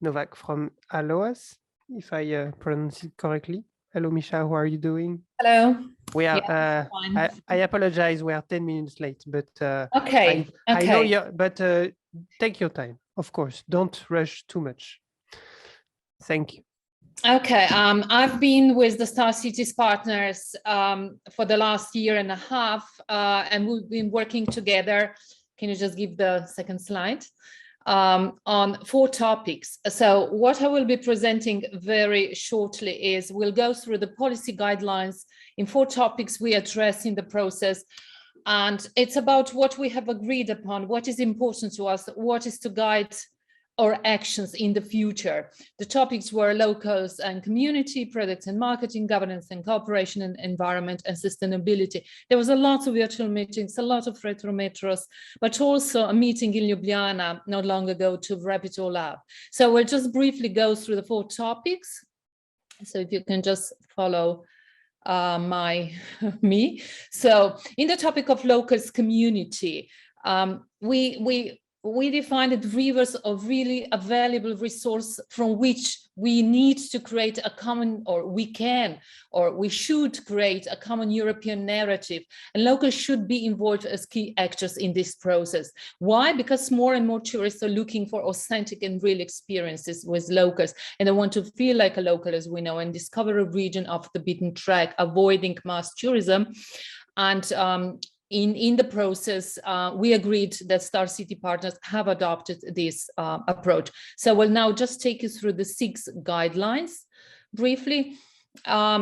S1: Novak from Aloas, if I pronounce it correctly. Hello, Misha, how are you doing?
S11: Hello.
S1: We are.
S11: Yeah,
S1: I apologize. We are 10 minutes late, but
S11: okay.
S1: I know you. But take your time, of course. Don't rush too much. Thank you.
S11: Okay. I've been with the Star Cities partners for the last year and a half, and we've been working together. Can you just give the second slide? On 4 topics. So what I will be presenting very shortly is we'll go through the policy guidelines in 4 topics we address in the process. And it's about what we have agreed upon, what is important to us, what is to guide our actions in the future. The topics were locals and community, products and marketing, governance and cooperation, and environment and sustainability. There was a lot of virtual meetings, a lot of retrometros, but also a meeting in Ljubljana not long ago to wrap it all up. So we'll just briefly go through the 4 topics. So if you can just follow me. So in the topic of locals community, we defined that rivers are really a valuable resource from which we need to create a common, or we should create a common European narrative, and locals should be involved as key actors in this process. Why? Because more and more tourists are looking for authentic and real experiences with locals, and they want to feel like a local, as we know, and discover a region off the beaten track, avoiding mass tourism. And in the process, we agreed that Star City partners have adopted this approach. So we'll now just take you through the 6 guidelines briefly. I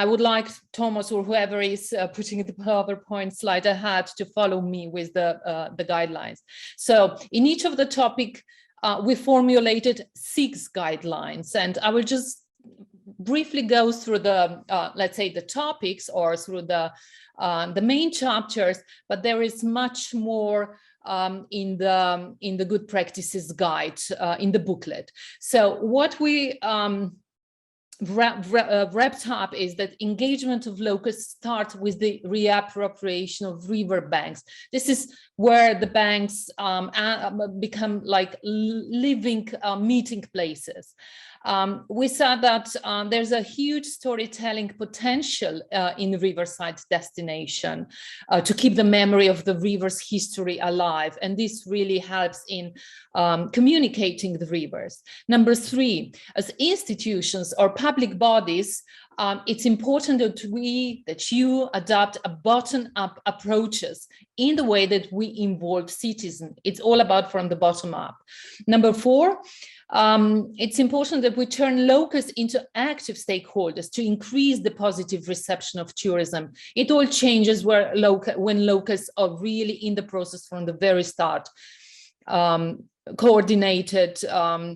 S11: would like Thomas or whoever is putting the PowerPoint slide ahead to follow me with the guidelines. So in each of the topic, we formulated 6 guidelines, and I will just briefly go through the, let's say, the topics or through the main chapters, but there is much more in the good practices guide in the booklet. So what we wrapped up is that engagement of locals starts with the reappropriation of river banks. This is where the banks become like living meeting places. We saw that there's a huge storytelling potential in Riverside destination to keep the memory of the river's history alive. And this really helps in communicating the rivers. Number 3, as institutions or public bodies, it's important that you adopt a bottom-up approaches in the way that we involve citizens. It's all about from the bottom up. Number 4, it's important that we turn locals into active stakeholders to increase the positive reception of tourism. It all changes when locals are really in the process from the very start, coordinated,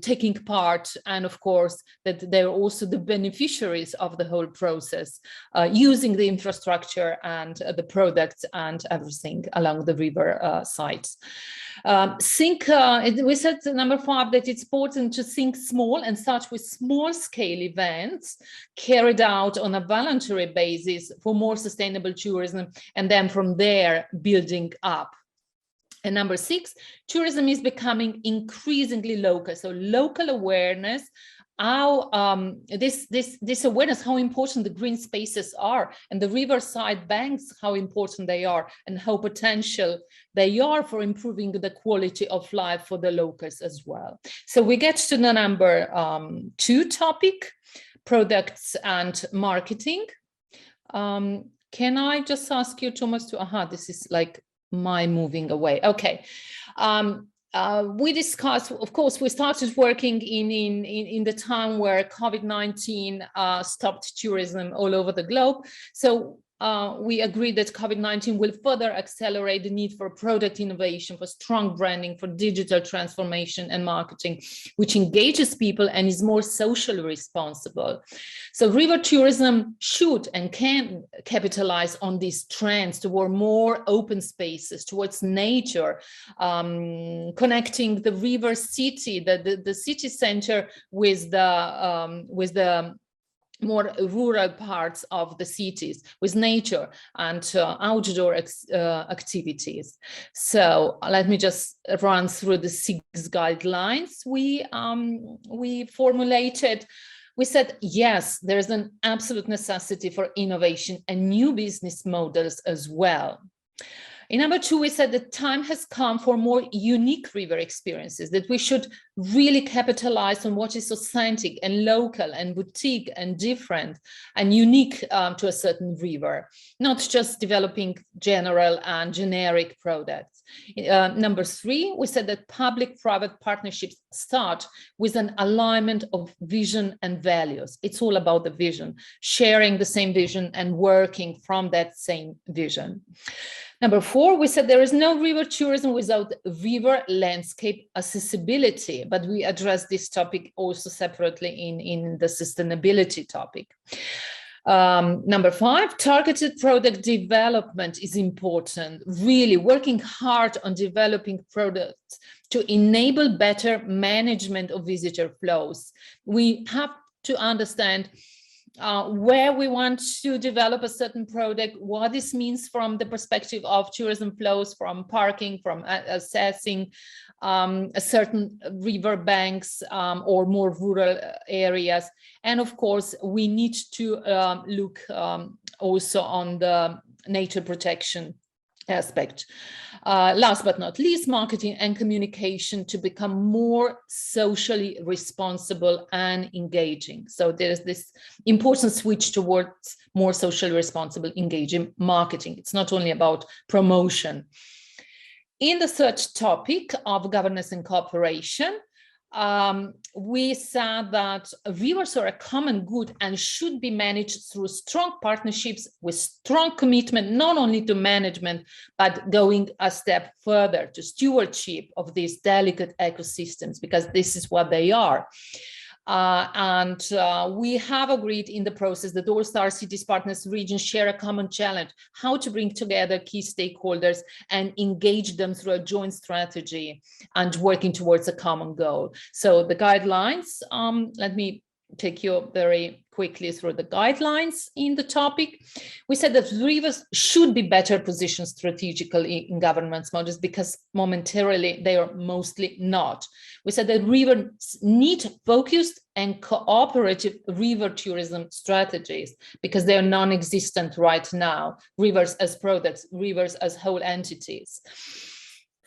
S11: taking part, and of course that they're also the beneficiaries of the whole process, using the infrastructure and the products and everything along the river sides. We said number 5 that it's important to think small and start with small scale events carried out on a voluntary basis for more sustainable tourism, and then from there building up. And number 6, tourism is becoming increasingly local. So local awareness, how this awareness, how important the green spaces are, and the riverside banks, how important they are, and how potential they are for improving the quality of life for the locals as well. So we get to the number 2 topic, products and marketing. Can I just ask you, Thomas, to, this is like my moving away. Okay. we discussed, of course, we started working in the time where COVID-19 stopped tourism all over the globe. So we agreed that COVID-19 will further accelerate the need for product innovation, for strong branding, for digital transformation and marketing, which engages people and is more socially responsible. So river tourism should and can capitalize on these trends toward more open spaces, towards nature, connecting the river city, the city center with the more rural parts of the cities, with nature and outdoor activities. So let me just run through the 6 guidelines we formulated. We said, yes, there is an absolute necessity for innovation and new business models as well. In number 2, we said that time has come for more unique river experiences, that we should really capitalize on what is authentic and local and boutique and different and unique to a certain river, not just developing general and generic products. Number 3, we said that public-private partnerships start with an alignment of vision and values. It's all about the vision, sharing the same vision and working from that same vision. Number 4, we said there is no river tourism without river landscape accessibility, but we address this topic also separately in the sustainability topic. Number 5, targeted product development is important, really working hard on developing products to enable better management of visitor flows. We have to understand where we want to develop a certain product, what this means from the perspective of tourism flows, from parking, from assessing a certain river banks or more rural areas. And of course, we need to look also on the nature protection aspect. Last but not least, marketing and communication to become more socially responsible and engaging. So there's this important switch towards more socially responsible, engaging marketing. It's not only about promotion. In the third topic of governance and cooperation, we said that rivers are a common good and should be managed through strong partnerships with strong commitment, not only to management, but going a step further to stewardship of these delicate ecosystems, because this is what they are. We have agreed in the process that all Star Cities partners regions share a common challenge, how to bring together key stakeholders and engage them through a joint strategy and working towards a common goal. So the guidelines, let me take you very quickly through the guidelines in the topic. We said that rivers should be better positioned strategically in governance models because momentarily they are mostly not. We said that rivers need focused and cooperative river tourism strategies because they are non-existent right now. Rivers as products, rivers as whole entities.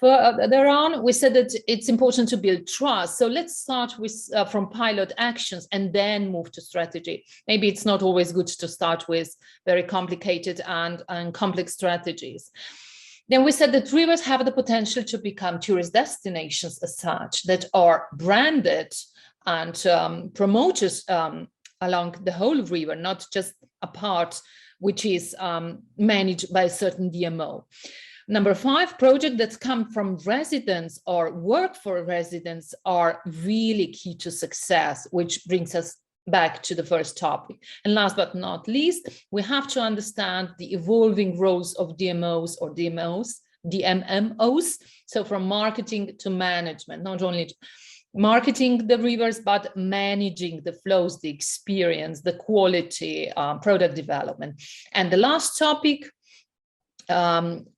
S11: Further on, we said that it's important to build trust. So let's start with from pilot actions and then move to strategy. Maybe it's not always good to start with very complicated and complex strategies. Then we said that rivers have the potential to become tourist destinations as such that are branded and promoted along the whole river, not just a part which is managed by a certain DMO. Number 5, projects that come from residents or work for residents are really key to success, which brings us back to the first topic. And last but not least, we have to understand the evolving roles of DMOs or DMMOs. So from marketing to management, not only marketing the rivers, but managing the flows, the experience, the quality, product development. And the last topic,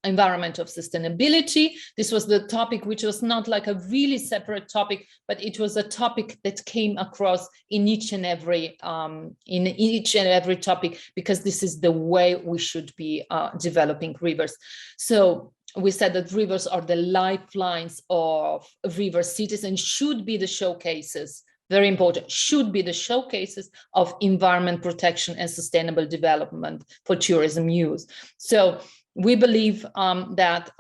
S11: environment of sustainability. This was the topic which was not like a really separate topic, but it was a topic that came across in each and every topic, because this is the way we should be developing rivers. So we said that rivers are the lifelines of river cities and should be the showcases, very important, should be the showcases of environment protection and sustainable development for tourism use. So we believe that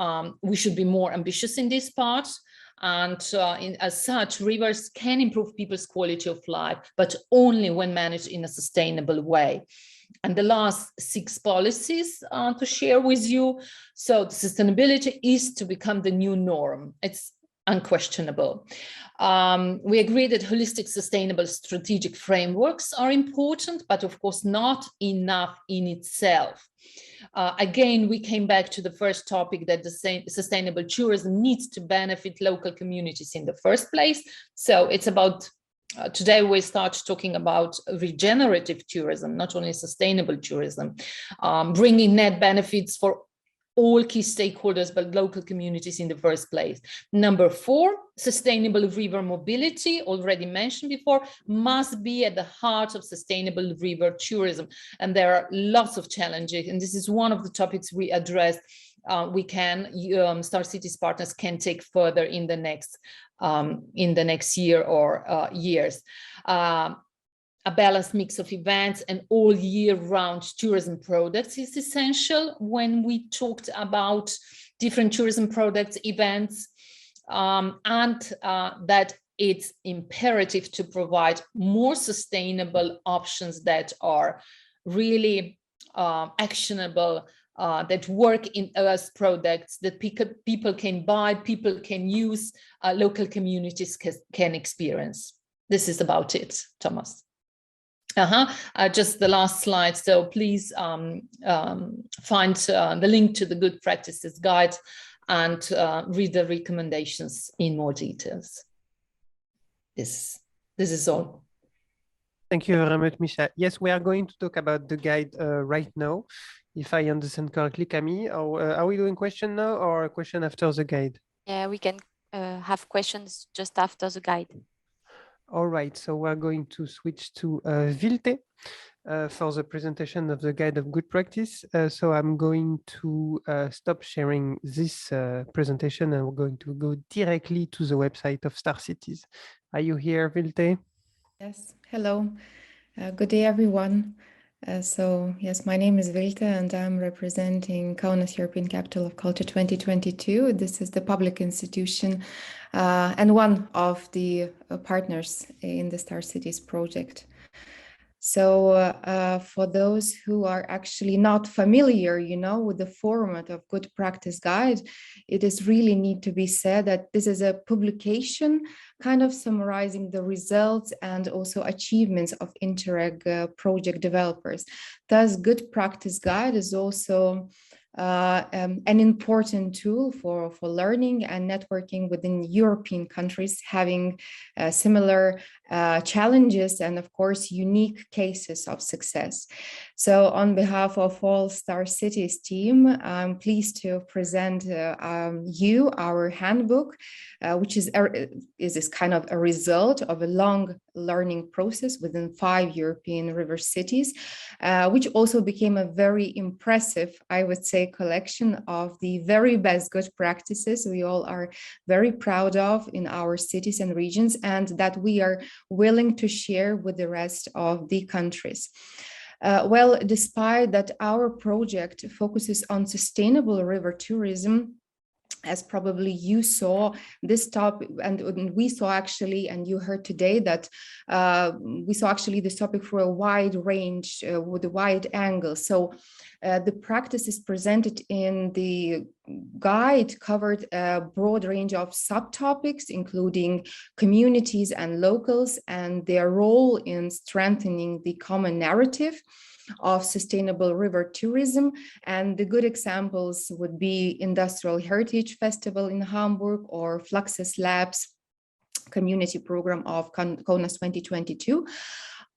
S11: we should be more ambitious in this part, And as such, rivers can improve people's quality of life, but only when managed in a sustainable way. And the last 6 policies to share with you. So sustainability is to become the new norm. It's unquestionable. We agree that holistic, sustainable strategic frameworks are important, but of course not enough in itself. Again, we came back to the first topic that the sustainable tourism needs to benefit local communities in the first place. So it's about today we start talking about regenerative tourism, not only sustainable tourism, bringing net benefits for all key stakeholders, but local communities in the first place. Number 4, sustainable river mobility, already mentioned before, must be at the heart of sustainable river tourism. And there are lots of challenges, and this is one of the topics we address. Star Cities partners can take further in the next year or years. A balanced mix of events and all year round tourism products is essential when we talked about different tourism products, events, and that it's imperative to provide more sustainable options that are really actionable, that work as products that people can buy, people can use, local communities can experience. This is about it, Thomas. Just the last slide. So please find the link to the good practices guide and read the recommendations in more details. This is all.
S1: Thank you very much, Misha. Yes, we are going to talk about the guide right now, if I understand correctly, Camille. Are we doing question now or a question after the guide?
S2: Yeah, we can have questions just after the guide.
S1: All right, so we're going to switch to Vilte for the presentation of the guide of good practice. So I'm going to stop sharing this presentation and we're going to go directly to the website of Star Cities. Are you here, Vilte?
S12: Yes, hello. Good day, everyone. So yes, my name is Vilte and I'm representing Kaunas European Capital of Culture 2022. This is the public institution and one of the partners in the Star Cities project. So for those who are actually not familiar, with the format of Good Practice Guide, it is really need to be said that this is a publication kind of summarizing the results and also achievements of Interreg project developers. Thus, Good Practice Guide is also an important tool for learning and networking within European countries having similar challenges and of course unique cases of success. So on behalf of all Star Cities team, I'm pleased to present you our handbook, which is kind of a result of a long learning process within 5 European river cities, which also became a very impressive, I would say, collection of the very best good practices we all are very proud of in our cities and regions, and that we are willing to share with the rest of the countries. Well, despite that our project focuses on sustainable river tourism, as probably you saw this topic, and we saw actually, and you heard today that we saw actually this topic for a wide range with a wide angle. So the practices presented in the guide covered a broad range of subtopics, including communities and locals and their role in strengthening the common narrative of sustainable river tourism. And the good examples would be Industrial Heritage Festival in Hamburg or Fluxus Labs community program of Kaunas 2022.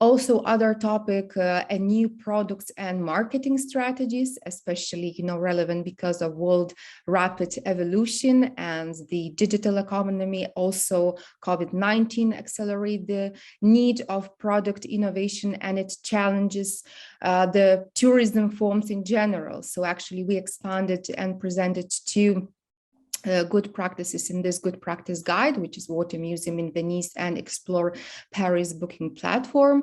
S12: Also other topic, new products and marketing strategies, especially relevant because of world rapid evolution and the digital economy. Also COVID-19 accelerate the need of product innovation and it challenges the tourism forms in general. So actually we expanded and presented 2 good practices in this good practice guide, which is Water Museum in Venice and Explore Paris booking platform.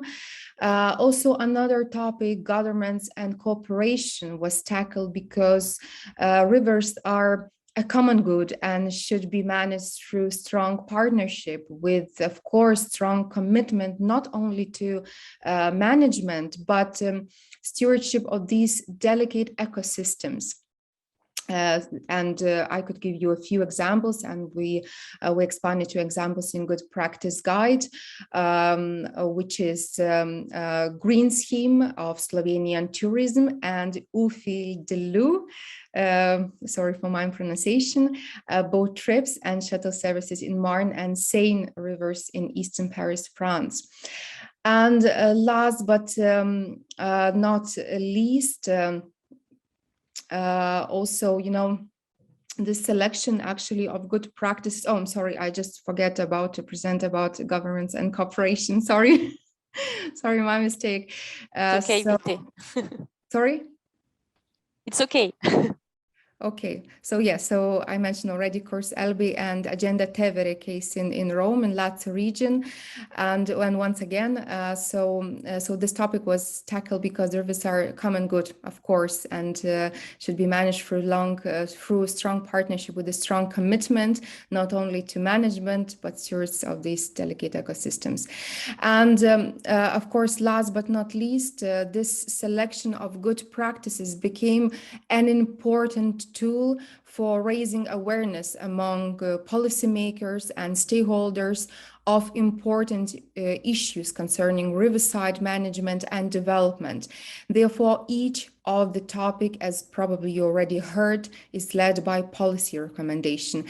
S12: Also another topic, governments and cooperation, was tackled because rivers are a common good and should be managed through strong partnership with, of course, strong commitment, not only to management, but stewardship of these delicate ecosystems. I could give you a few examples, and we expanded to examples in Good Practice Guide, which is Green Scheme of Slovenian Tourism, and Ufil Delu, sorry for my pronunciation, boat trips and shuttle services in Marne and Seine rivers in eastern Paris, France. And last but not least, also, you know, the selection actually of good practice. Oh, I'm sorry, I just forget about to present about governance and cooperation. Sorry, sorry, my mistake.
S2: It's okay,
S12: sorry?
S2: It's okay.
S12: Okay, so yeah, so I mentioned already Course Elbe and Agenda Tevere case in Rome, in Lazio region. And once again, so this topic was tackled because rivers are common good, of course, and should be managed through strong partnership with a strong commitment, not only to management, but stewards of these delicate ecosystems. And of course, last but not least, this selection of good practices became an important tool for raising awareness among policymakers and stakeholders of important issues concerning riverside management and development. Therefore, each of the topic, as probably you already heard, is led by policy recommendation.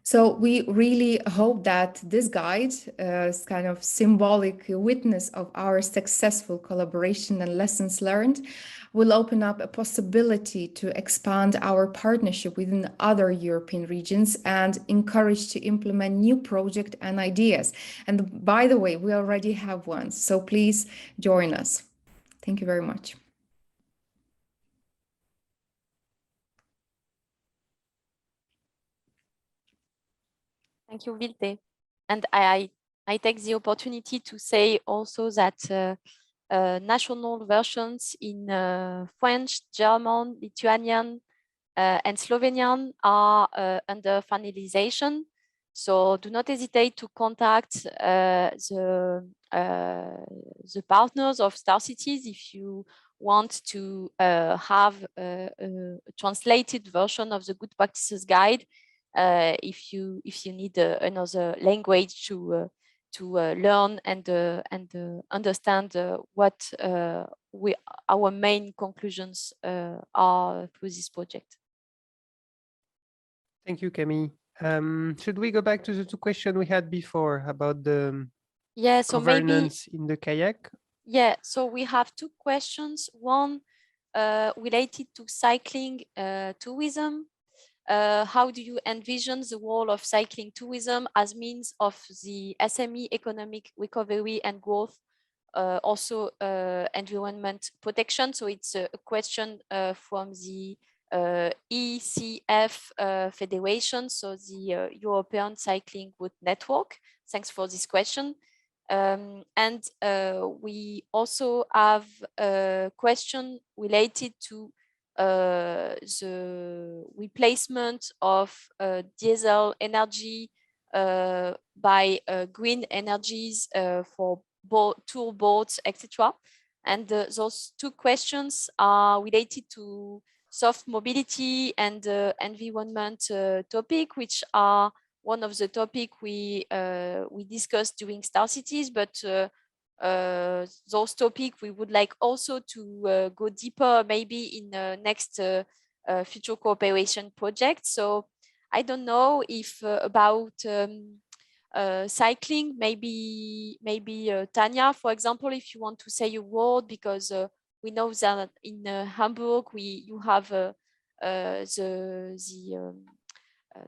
S12: So we really hope that this guide is kind of symbolic witness of our successful collaboration and lessons learned, will open up a possibility to expand our partnership within other European regions and encourage to implement new projects and ideas. And by the way, we already have one, so please join us. Thank you very much.
S2: Thank you, Vilte. And I take the opportunity to say also that national versions in French, German, Lithuanian, and Slovenian are under finalization. So do not hesitate to contact the partners of Star Cities if you want to have a translated version of the Good Practices Guide. If you need another language to learn and understand what our main conclusions are through this project.
S1: Thank you, Camille. Should we go back to the two questions we had before about the governance in the kayak?
S2: Yeah, so we have two questions. One related to cycling tourism. How do you envision the role of cycling tourism as means of the SME economic recovery and growth, also environment protection? So it's a question from the ECF Federation, so the European Cycling Route Network. Thanks for this question. And we also have a question related to the replacement of diesel energy by green energies for tour boats, etc. And those two questions are related to soft mobility and environment topic, which are one of the topics we discussed during Star Cities, but those topics we would like also to go deeper maybe in the next future cooperation project. So I don't know if about cycling, maybe Tanya, for example, if you want to say a word, because we know that in Hamburg you have the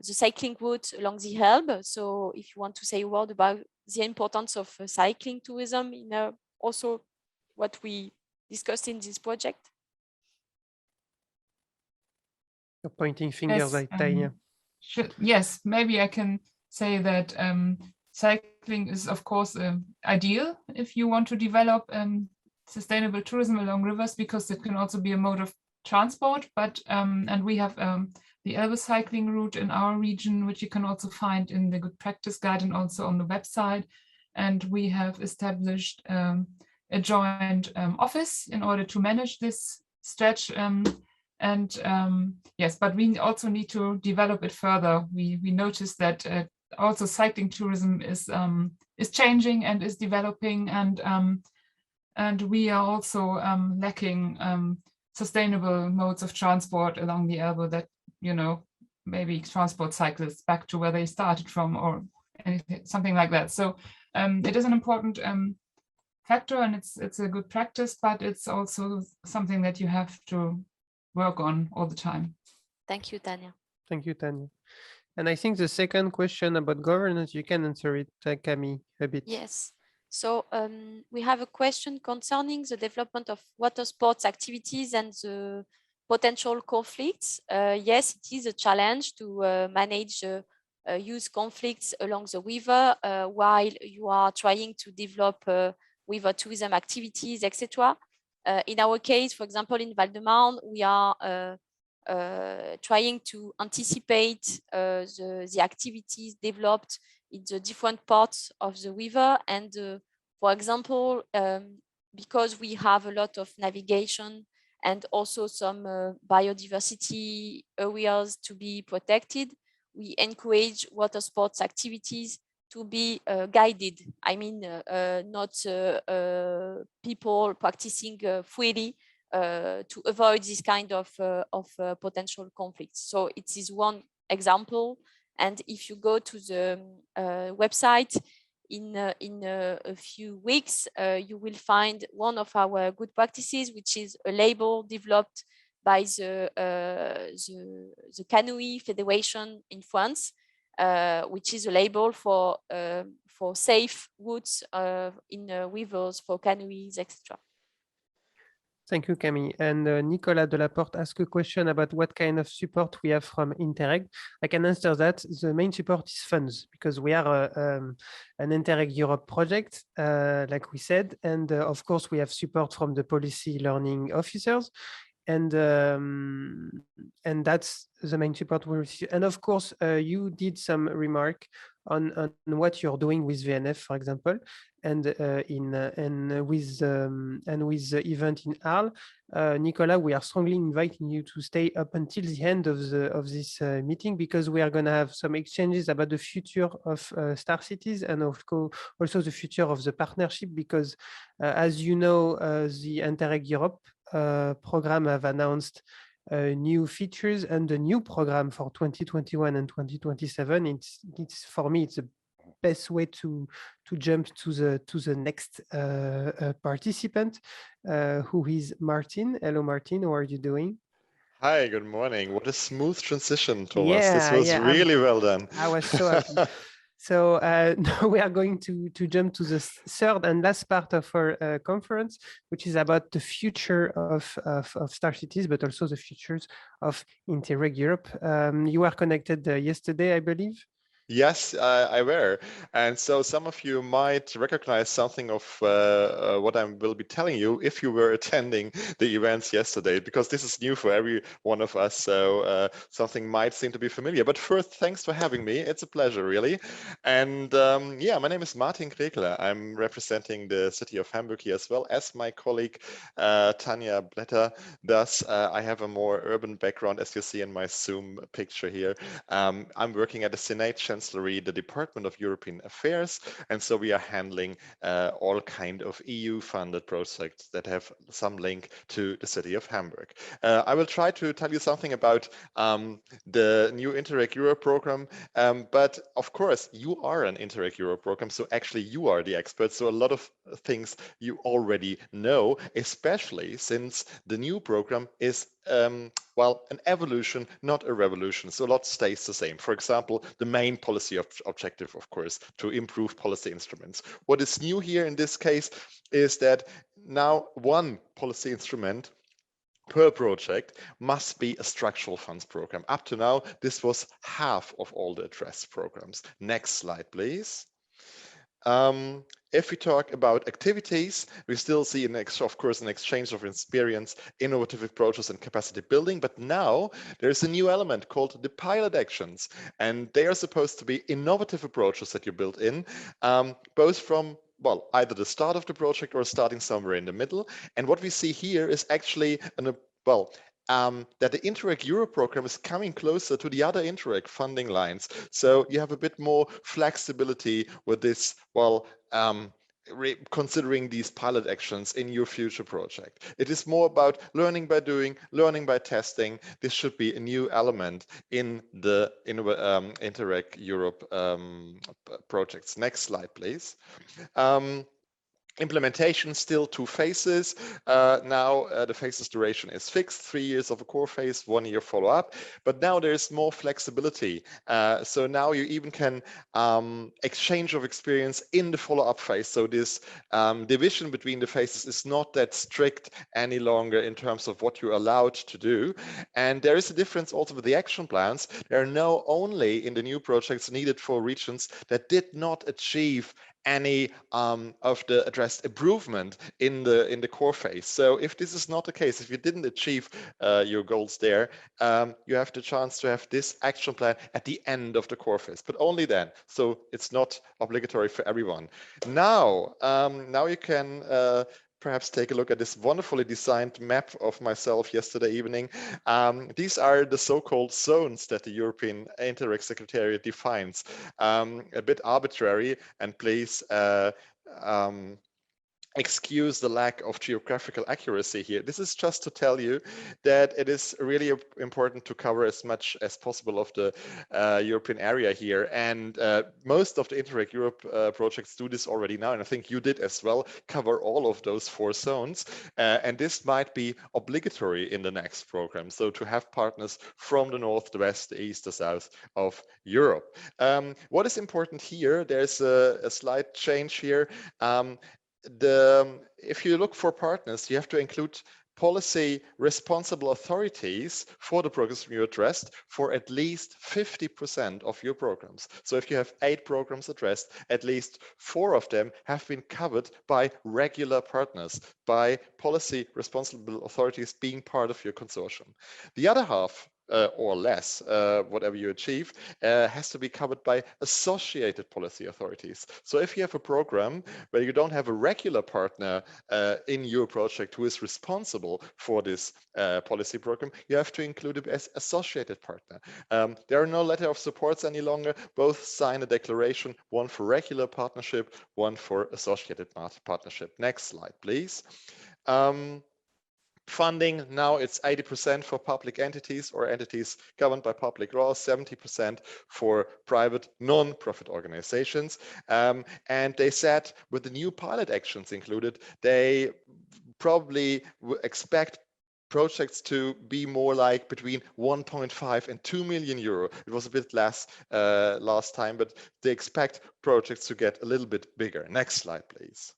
S2: cycling route along the Elbe. So if you want to say a word about the importance of cycling tourism in also what we discussed in this project.
S1: You're pointing fingers like Tanya.
S3: Yes, maybe I can say that cycling is, of course, ideal if you want to develop sustainable tourism along rivers, because it can also be a mode of transport. But and we have the Elbe cycling route in our region, which you can also find in the Good Practice Guide and also on the website. And we have established a joint office in order to manage this stretch. Yes, but we also need to develop it further. We noticed that also cycling tourism is changing and is developing, and we are also lacking sustainable modes of transport along the Elbe that, you know, maybe transport cyclists back to where they started from, or anything, something like that. So it is an important factor, and it's a good practice, but it's also something that you have to work on all the time.
S2: Thank you, Tanya.
S1: Thank you, Tanya. And I think the second question about governance, you can answer it, Camille, a bit.
S2: Yes. So we have a question concerning the development of water sports activities and the potential conflicts. Yes, it is a challenge to manage youth conflicts along the river while you are trying to develop river tourism activities, etc. In our case, for example, in Val-de-Marne, we are trying to anticipate the activities developed in the different parts of the river. And for example, because we have a lot of navigation and also some biodiversity areas to be protected, we encourage water sports activities to be guided. I mean, not people practicing freely to avoid this kind of potential conflicts. So it is one example. And if you go to the website in a few weeks, you will find one of our good practices, which is a label developed by the Canoe Federation in France, which is a label for safe routes in rivers for canoes, etc.
S1: Thank you, Camille. And Nicolas Delaporte asked a question about what kind of support we have from Interreg. I can answer that. The main support is funds, because we are an Interreg Europe project, like we said. And of course, we have support from the policy learning officers. And that's the main support we receive. And of course, you did some remark on what you're doing with VNF, for example, and with the event in Arles. Nicolas, we are strongly inviting you to stay up until the end of this meeting, because we are going to have some exchanges about the future of Star Cities, and also the future of the partnership, because as you know, the Interreg Europe program have announced new features and a new program for 2021 and 2027. It's for me, it's the best way to jump to the next participant, who is Martin. Hello, Martin. How are you doing?
S13: Hi, good morning. What a smooth transition, Thomas.
S1: Yeah,
S13: This was really well done.
S1: I was so happy. So now we are going to jump to the third and last part of our conference, which is about the future of Star Cities, but also the futures of Interreg Europe. You were connected yesterday, I believe.
S13: Yes, I were. And so some of you might recognize something of what I will be telling you if you were attending the events yesterday, because this is new for every one of us. So something might seem to be familiar. But first, thanks for having me. It's a pleasure, really. And yeah, my name is Martin Krekler. I'm representing the city of Hamburg here, as well as my colleague Tanya Blätter does. I have a more urban background, as you see in my Zoom picture here. I'm working at the Senate Chancellery, the Department of European Affairs, and so we are handling all kind of EU-funded projects that have some link to the city of Hamburg. I will try to tell you something about the new Interreg Europe program, but of course you are an Interreg Europe program, so actually you are the expert, so a lot of things you already know, especially since the new program is well, an evolution, not a revolution. So a lot stays the same. For example, the main policy objective, of course, to improve policy instruments. What is new here in this case is that now one policy instrument per project must be a structural funds program. Up to now, this was half of all the addressed programs. Next slide, please. If we talk about activities, we still see, of course, an exchange of experience, innovative approaches, and capacity building. But now there's a new element called the pilot actions, and they are supposed to be innovative approaches that you build in, both from either the start of the project or starting somewhere in the middle. And what we see here is actually that the Interreg Europe program is coming closer to the other Interreg funding lines. So you have a bit more flexibility with this, considering these pilot actions in your future project. It is more about learning by doing, learning by testing. This should be a new element in the Interreg Europe projects. Next slide, please. Implementation, still 2 phases. Now the phases duration is fixed, 3 years of a core phase, 1 year follow-up, but now there's more flexibility. So now you even can exchange of experience in the follow-up phase. So this division between the phases is not that strict any longer in terms of what you're allowed to do. And there is a difference also with the action plans. There are now only in the new projects needed for regions that did not achieve any of the addressed improvement in the core phase. So if this is not the case, if you didn't achieve your goals there, you have the chance to have this action plan at the end of the core phase, but only then. So it's not obligatory for everyone. Now you can perhaps take a look at this wonderfully designed map of myself yesterday evening. These are the so-called zones that the European Interreg Secretariat defines. A bit arbitrary, and please excuse the lack of geographical accuracy here. This is just to tell you that it is really important to cover as much as possible of the European area here. And most of the Interreg Europe projects do this already now. And I think you did as well, cover all of those 4 zones. And this might be obligatory in the next program. So to have partners from the north, the west, the east, the south of Europe. What is important here, there's a slight change here. If you look for partners, you have to include policy responsible authorities for the programs you addressed for at least 50% of your programs. So if you have 8 programs addressed, at least 4 of them have been covered by regular partners, by policy responsible authorities being part of your consortium. The other half, or less, whatever you achieve, has to be covered by associated policy authorities. So if you have a program where you don't have a regular partner in your project who is responsible for this policy program, you have to include it as associated partner. There are no letter of supports any longer. Both sign a declaration, one for regular partnership, one for associated partnership. Next slide, please. Funding, now it's 80% for public entities or entities governed by public law, 70% for private non-profit organizations. And they said with the new pilot actions included, they probably expect projects to be more like between 1.5 and 2 million euro. It was a bit less last time, but they expect projects to get a little bit bigger. Next slide, please.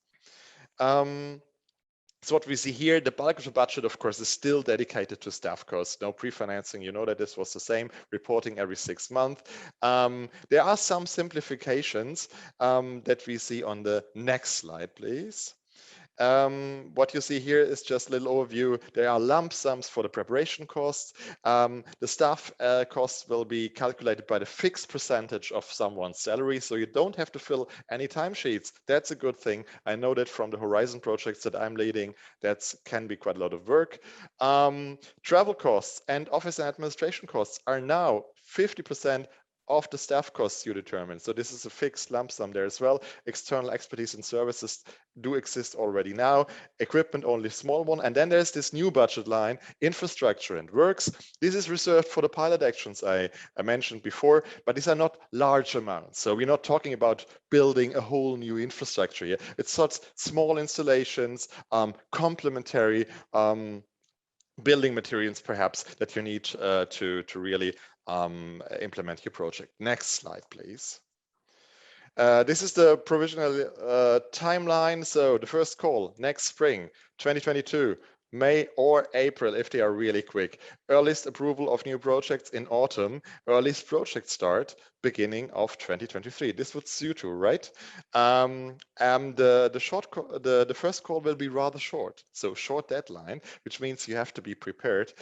S13: So what we see here, the bulk of the budget, of course, is still dedicated to staff costs. No pre-financing, you know that this was the same, reporting every 6 months. There are some simplifications that we see on the next slide, please. What you see here is just a little overview. There are lump sums for the preparation costs. The staff costs will be calculated by the fixed percentage of someone's salary, so you don't have to fill any timesheets. That's a good thing. I know that from the Horizon projects that I'm leading, that can be quite a lot of work. Travel costs and office and administration costs are now 50% of the staff costs you determine. So this is a fixed lump sum there as well. External expertise and services do exist already now. Equipment, only small one. And then there's this new budget line, infrastructure and works. This is reserved for the pilot actions I mentioned before, but these are not large amounts. So we're not talking about building a whole new infrastructure here. It's such small installations, complementary building materials perhaps that you need to really implement your project. Next slide, please. This is the provisional timeline. So the first call next spring, 2022. May or April if they are really quick. Earliest approval of new projects in autumn, earliest project start beginning of 2023. This would suit you, right? The first call will be rather short, so short deadline, which means you have to be prepared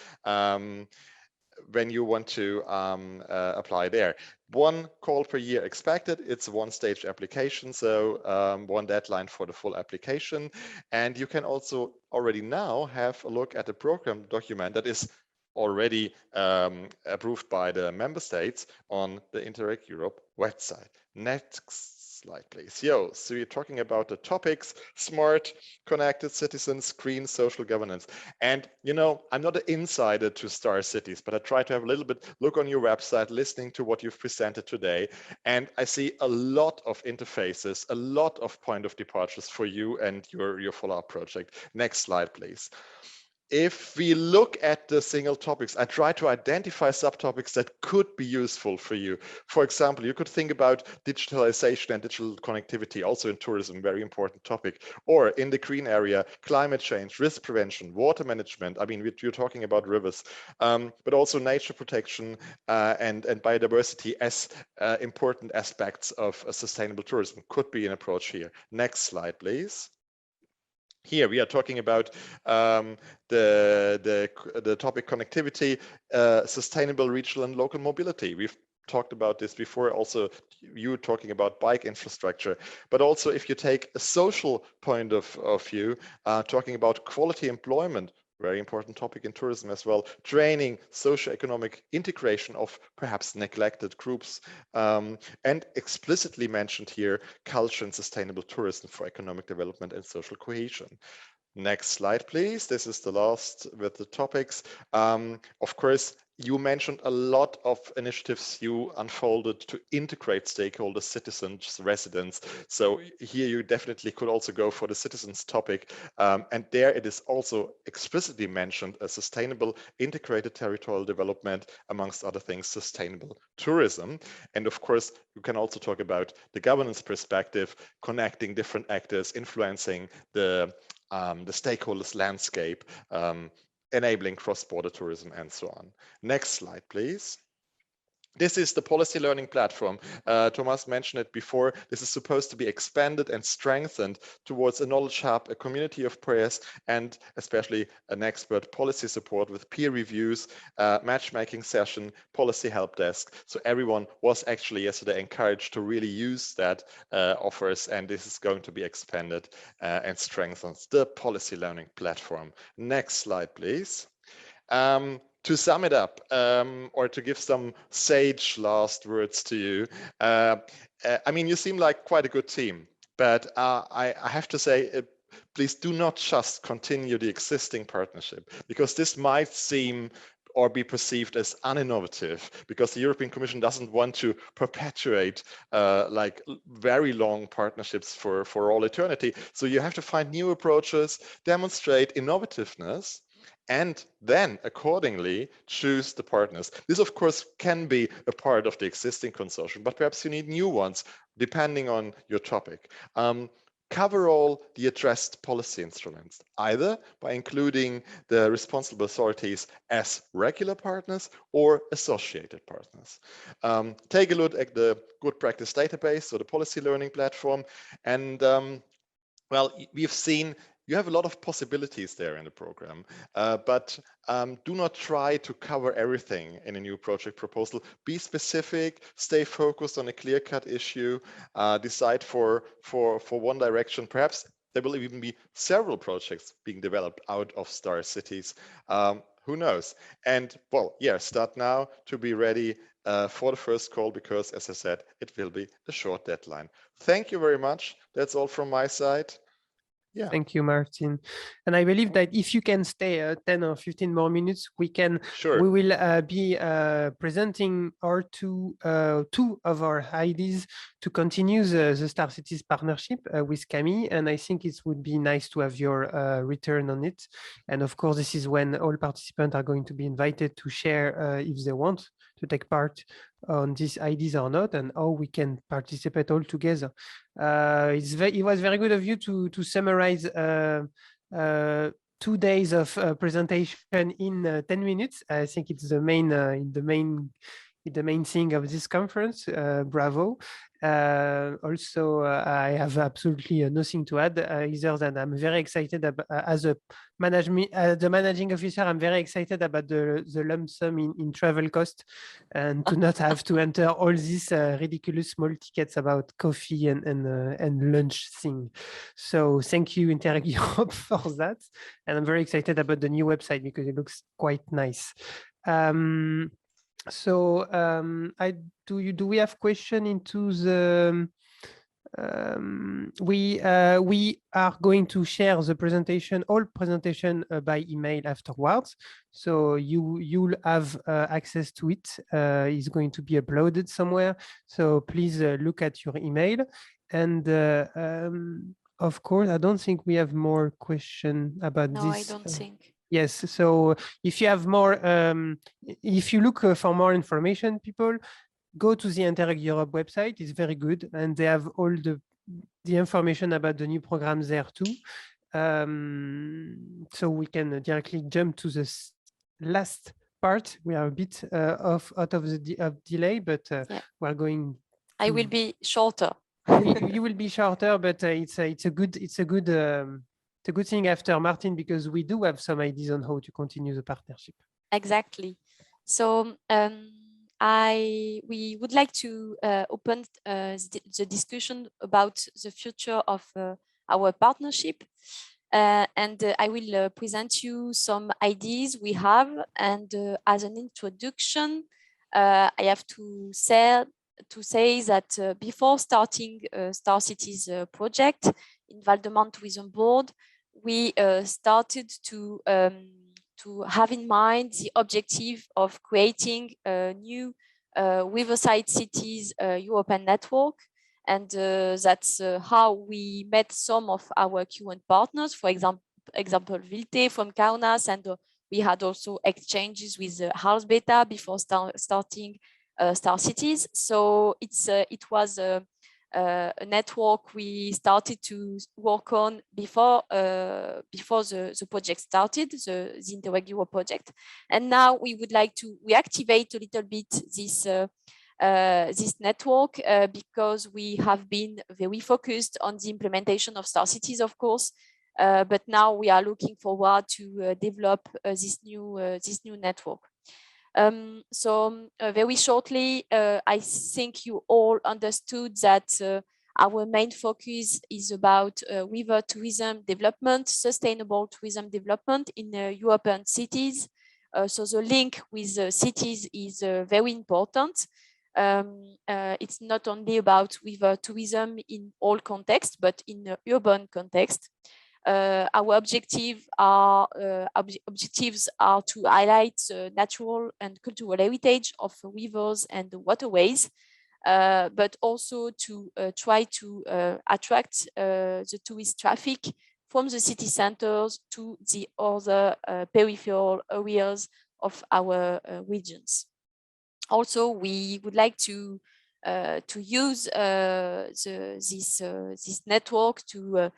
S13: when you want to apply there. One call per year expected. It's a one-stage application, so one deadline for the full application. And you can also already now have a look at the program document that is already approved by the member states on the Interreg Europe website. Next slide, please. So you're talking about the topics: smart, connected citizens, green social governance. And you know, I'm not an insider to Star Cities, but I try to have a little bit look on your website, listening to what you've presented today, and I see a lot of interfaces, a lot of point of departures for you and your follow-up project. Next slide, please. If we look at the single topics, I try to identify subtopics that could be useful for you. For example, you could think about digitalization and digital connectivity, also in tourism, very important topic. Or in the green area, climate change, risk prevention, water management. I mean, you're talking about rivers, but also nature protection and biodiversity as important aspects of sustainable tourism could be an approach here. Next slide, please. Here we are talking about the topic connectivity, sustainable regional and local mobility. We've talked about this before, also you talking about bike infrastructure, but also if you take a social point of view, talking about quality employment, very important topic in tourism as well, training, socio-economic integration of perhaps neglected groups, and explicitly mentioned here, culture and sustainable tourism for economic development and social cohesion. Next slide, please. This is the last with the topics. Of course, you mentioned a lot of initiatives you unfolded to integrate stakeholders, citizens, residents. So here you definitely could also go for the citizens topic. And there it is also explicitly mentioned a sustainable integrated territorial development, amongst other things, sustainable tourism. And of course, you can also talk about the governance perspective, connecting different actors, influencing the stakeholders landscape, enabling cross-border tourism, and so on. Next slide, please. This is the policy learning platform. Thomas mentioned it before. This is supposed to be expanded and strengthened towards a knowledge hub, a community of prayers, and especially an expert policy support with peer reviews, matchmaking session, policy help desk. So everyone was actually yesterday encouraged to really use that offers, and this is going to be expanded and strengthens the policy learning platform. Next slide, please. To sum it up, or to give some sage last words to you, I mean, you seem like quite a good team, but I have to say, please do not just continue the existing partnership, because this might seem or be perceived as uninnovative, because the European Commission doesn't want to perpetuate like very long partnerships for all eternity. So you have to find new approaches, demonstrate innovativeness, and then accordingly choose the partners. This, of course, can be a part of the existing consortium, but perhaps you need new ones depending on your topic. Cover all the addressed policy instruments, either by including the responsible authorities as regular partners or associated partners. Take a look at the good practice database, so the policy learning platform, and well, we've seen you have a lot of possibilities there in the program, but do not try to cover everything in a new project proposal. Be specific, stay focused on a clear-cut issue, decide for one direction. Perhaps there will even be several projects being developed out of Star Cities. Who knows? And well, yeah, start now to be ready for the first call, because as I said, it will be a short deadline. Thank you very much. That's all from my side. Yeah.
S1: Thank you, Martin. And I believe that if you can stay 10 or 15 more minutes, we can.
S13: Sure.
S1: We will be presenting our two of our ideas to continue the Star Cities partnership with Camille. And I think it would be nice to have your return on it. And of course, this is when all participants are going to be invited to share if they want to take part on these ideas or not, and how we can participate all together. It was very good of you to summarize 2 days of presentation in 10 minutes. I think it's the main thing of this conference. Bravo. Also, I have absolutely nothing to add, either than I'm very excited about, as the managing officer, I'm very excited about the lump sum in travel cost, and to not have to enter all these ridiculous small tickets about coffee and lunch thing. So thank you, Interreg Europe, for that. And I'm very excited about the new website because it looks quite nice. Do we have question into the? We are going to share the presentation, all presentation by email afterwards. So you'll have access to it. It's going to be uploaded somewhere. So please look at your email. And of course, I don't think we have more question about this.
S2: No, I don't think.
S1: Yes, so if you have more, if you look for more information, people, go to the Interreg Europe website. It's very good, and they have all the information about the new programs there too. So we can directly jump to the last part. We are a bit out of the delay, but we're going.
S2: I will be shorter.
S1: You will be shorter, but it's a good thing after Martin, because we do have some ideas on how to continue the partnership.
S2: Exactly. So we would like to open the discussion about the future of our partnership. And I will present you some ideas we have. And as an introduction, I have to say that before starting Star Cities project in Val-de-Marne Tourism Board, we started to have in mind the objective of creating a new Riverside Cities European network. And that's how we met some of our current partners, for example, Vilte from Kaunas, and we had also exchanges with House Beta before starting Star Cities. So it was a network we started to work on before the project started, the Interreg Europe project. And now we would like to reactivate a little bit this network because we have been very focused on the implementation of Star Cities, of course, but now we are looking forward to develop this new network. So very shortly, I think you all understood that our main focus is about river tourism development, sustainable tourism development in European cities. So the link with cities is very important. It's not only about river tourism in all contexts, but in urban context. Our objectives are to highlight the natural and cultural heritage of rivers and waterways, but also to try to attract the tourist traffic from the city centers to the other peripheral areas of our regions. Also, we would like to use this network to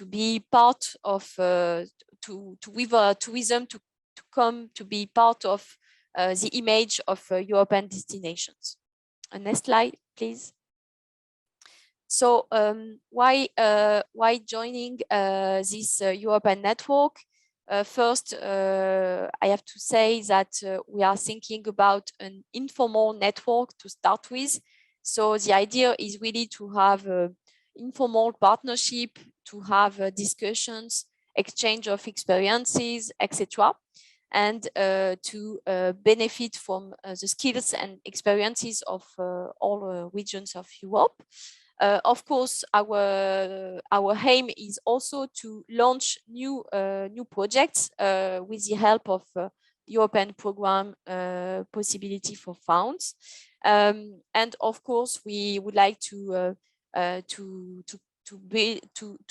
S2: be part of to river tourism to come to be part of the image of European destinations. Next slide, please. So why joining this European network? First, I have to say that we are thinking about an informal network to start with. So the idea is really to have informal partnership, to have discussions, exchange of experiences, etc., and to benefit from the skills and experiences of all regions of Europe. Of course, our aim is also to launch new projects with the help of European program possibility for funds, and of course we would like to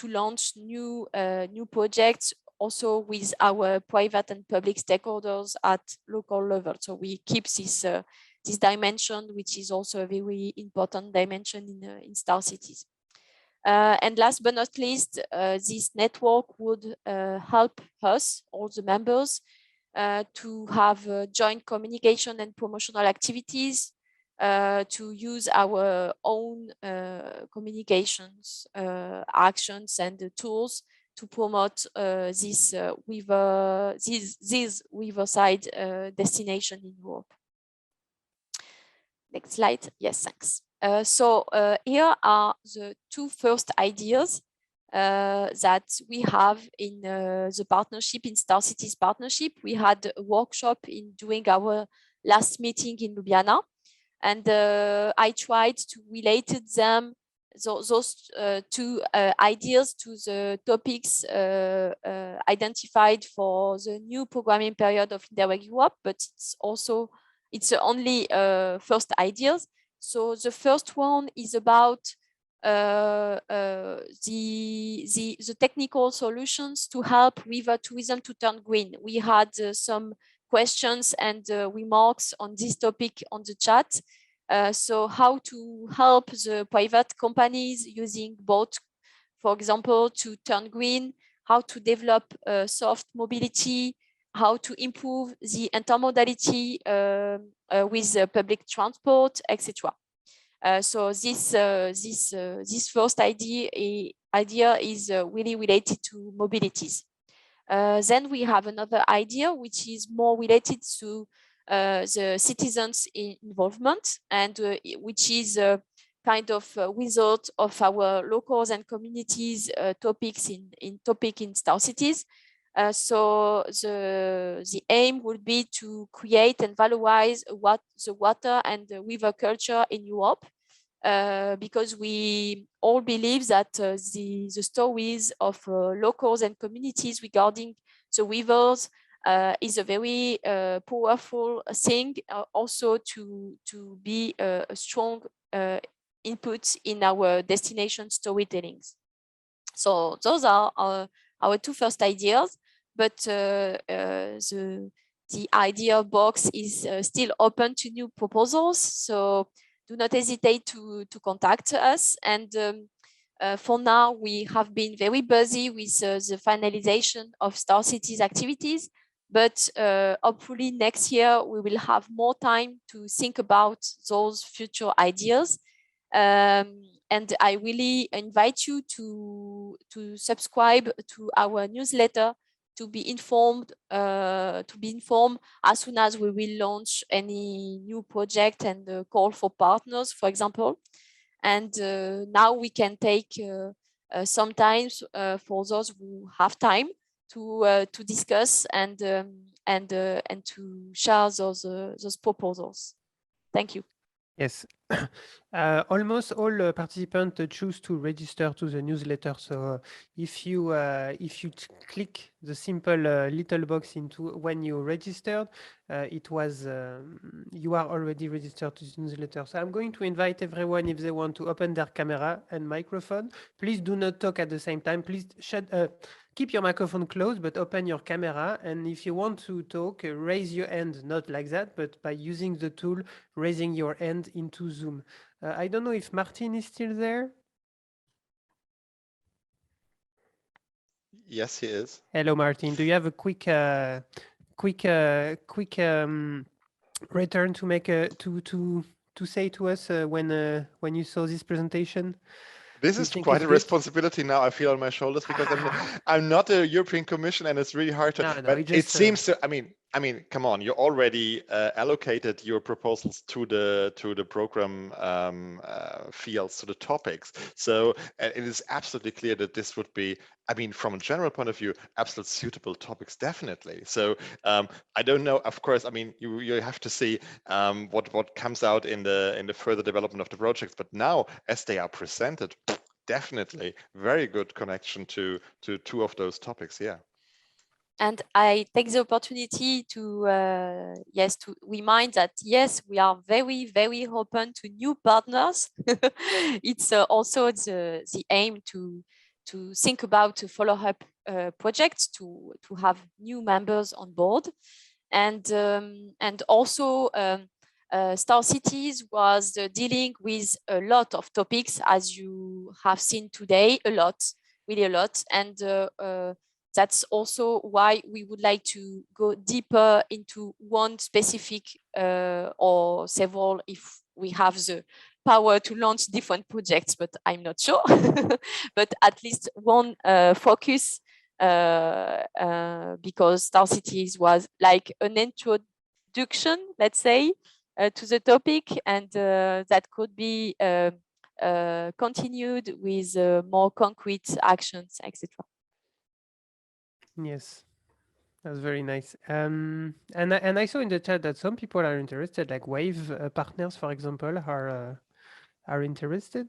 S2: launch new projects also with our private and public stakeholders at local level. So we keep this dimension, which is also a very important dimension in Star Cities. And last but not least, this network would help us, all the members, to have joint communication and promotional activities, to use our own communications, actions and tools to promote this Riverside destination in Europe. Next slide. Yes, thanks. So here are the two first ideas that we have in the partnership, in Star Cities partnership. We had a workshop during our last meeting in Ljubljana, and I tried to relate them, those two ideas, to the topics identified for the new programming period of Interreg Europe, but it's only first ideas. So the first one is about the technical solutions to help river tourism to turn green. We had some questions and remarks on this topic on the chat. So how to help the private companies using boat, for example, to turn green, how to develop soft mobility, how to improve the intermodality with public transport, etc. So this first idea is really related to mobilities. Then we have another idea which is more related to the citizens' involvement, and which is a kind of result of our locals and communities topics in Star Cities. So the aim would be to create and valorize the water and the river culture in Europe, because we all believe that the stories of locals and communities regarding the rivers is a very powerful thing, also to be a strong input in our destination storytellings. So those are our two first ideas, but the idea box is still open to new proposals. So do not hesitate to contact us. And for now, we have been very busy with the finalization of Star Cities activities, but hopefully next year we will have more time to think about those future ideas. And I really invite you to subscribe to our newsletter to be informed as soon as we will launch any new project and call for partners, for example. And now we can take some time for those who have time to discuss and to share those proposals. Thank you.
S1: Yes, almost all participants choose to register to the newsletter. So if you click the simple little box into when you registered, it was you are already registered to the newsletter. So I'm going to invite everyone, if they want to open their camera and microphone. Please do not talk at the same time. Please keep your microphone closed, but open your camera. And if you want to talk, raise your hand, not like that, but by using the tool, raising your hand into Zoom. I don't know if Martin is still there.
S13: Yes, he is.
S1: Hello, Martin. Do you have a quick return to make to say to us when you saw this presentation?
S13: This is quite a responsibility now I feel on my shoulders, because I'm not a European Commission, and it's really hard to. But it seems to. I mean, come on! You already allocated your proposals to the program fields, to the topics. So it is absolutely clear that this would be. I mean, from a general point of view, absolute suitable topics, definitely. So I don't know. Of course, I mean, you have to see what comes out in the further development of the projects. But now, as they are presented, definitely very good connection to two of those topics. Yeah.
S2: And I take the opportunity to to remind that yes, we are very, very open to new partners. It's also the aim to think about to follow up projects to have new members on board, and also Star Cities was dealing with a lot of topics, as you have seen today a lot, really a lot. And that's also why we would like to go deeper into one specific or several if we have the power to launch different projects, but I'm not sure. But at least one focus because Star Cities was like an introduction, let's say, to the topic, and that could be continued with more concrete actions, etc.
S1: Yes, that's very nice. And I saw in the chat that some people are interested, like Wave partners, for example, are interested.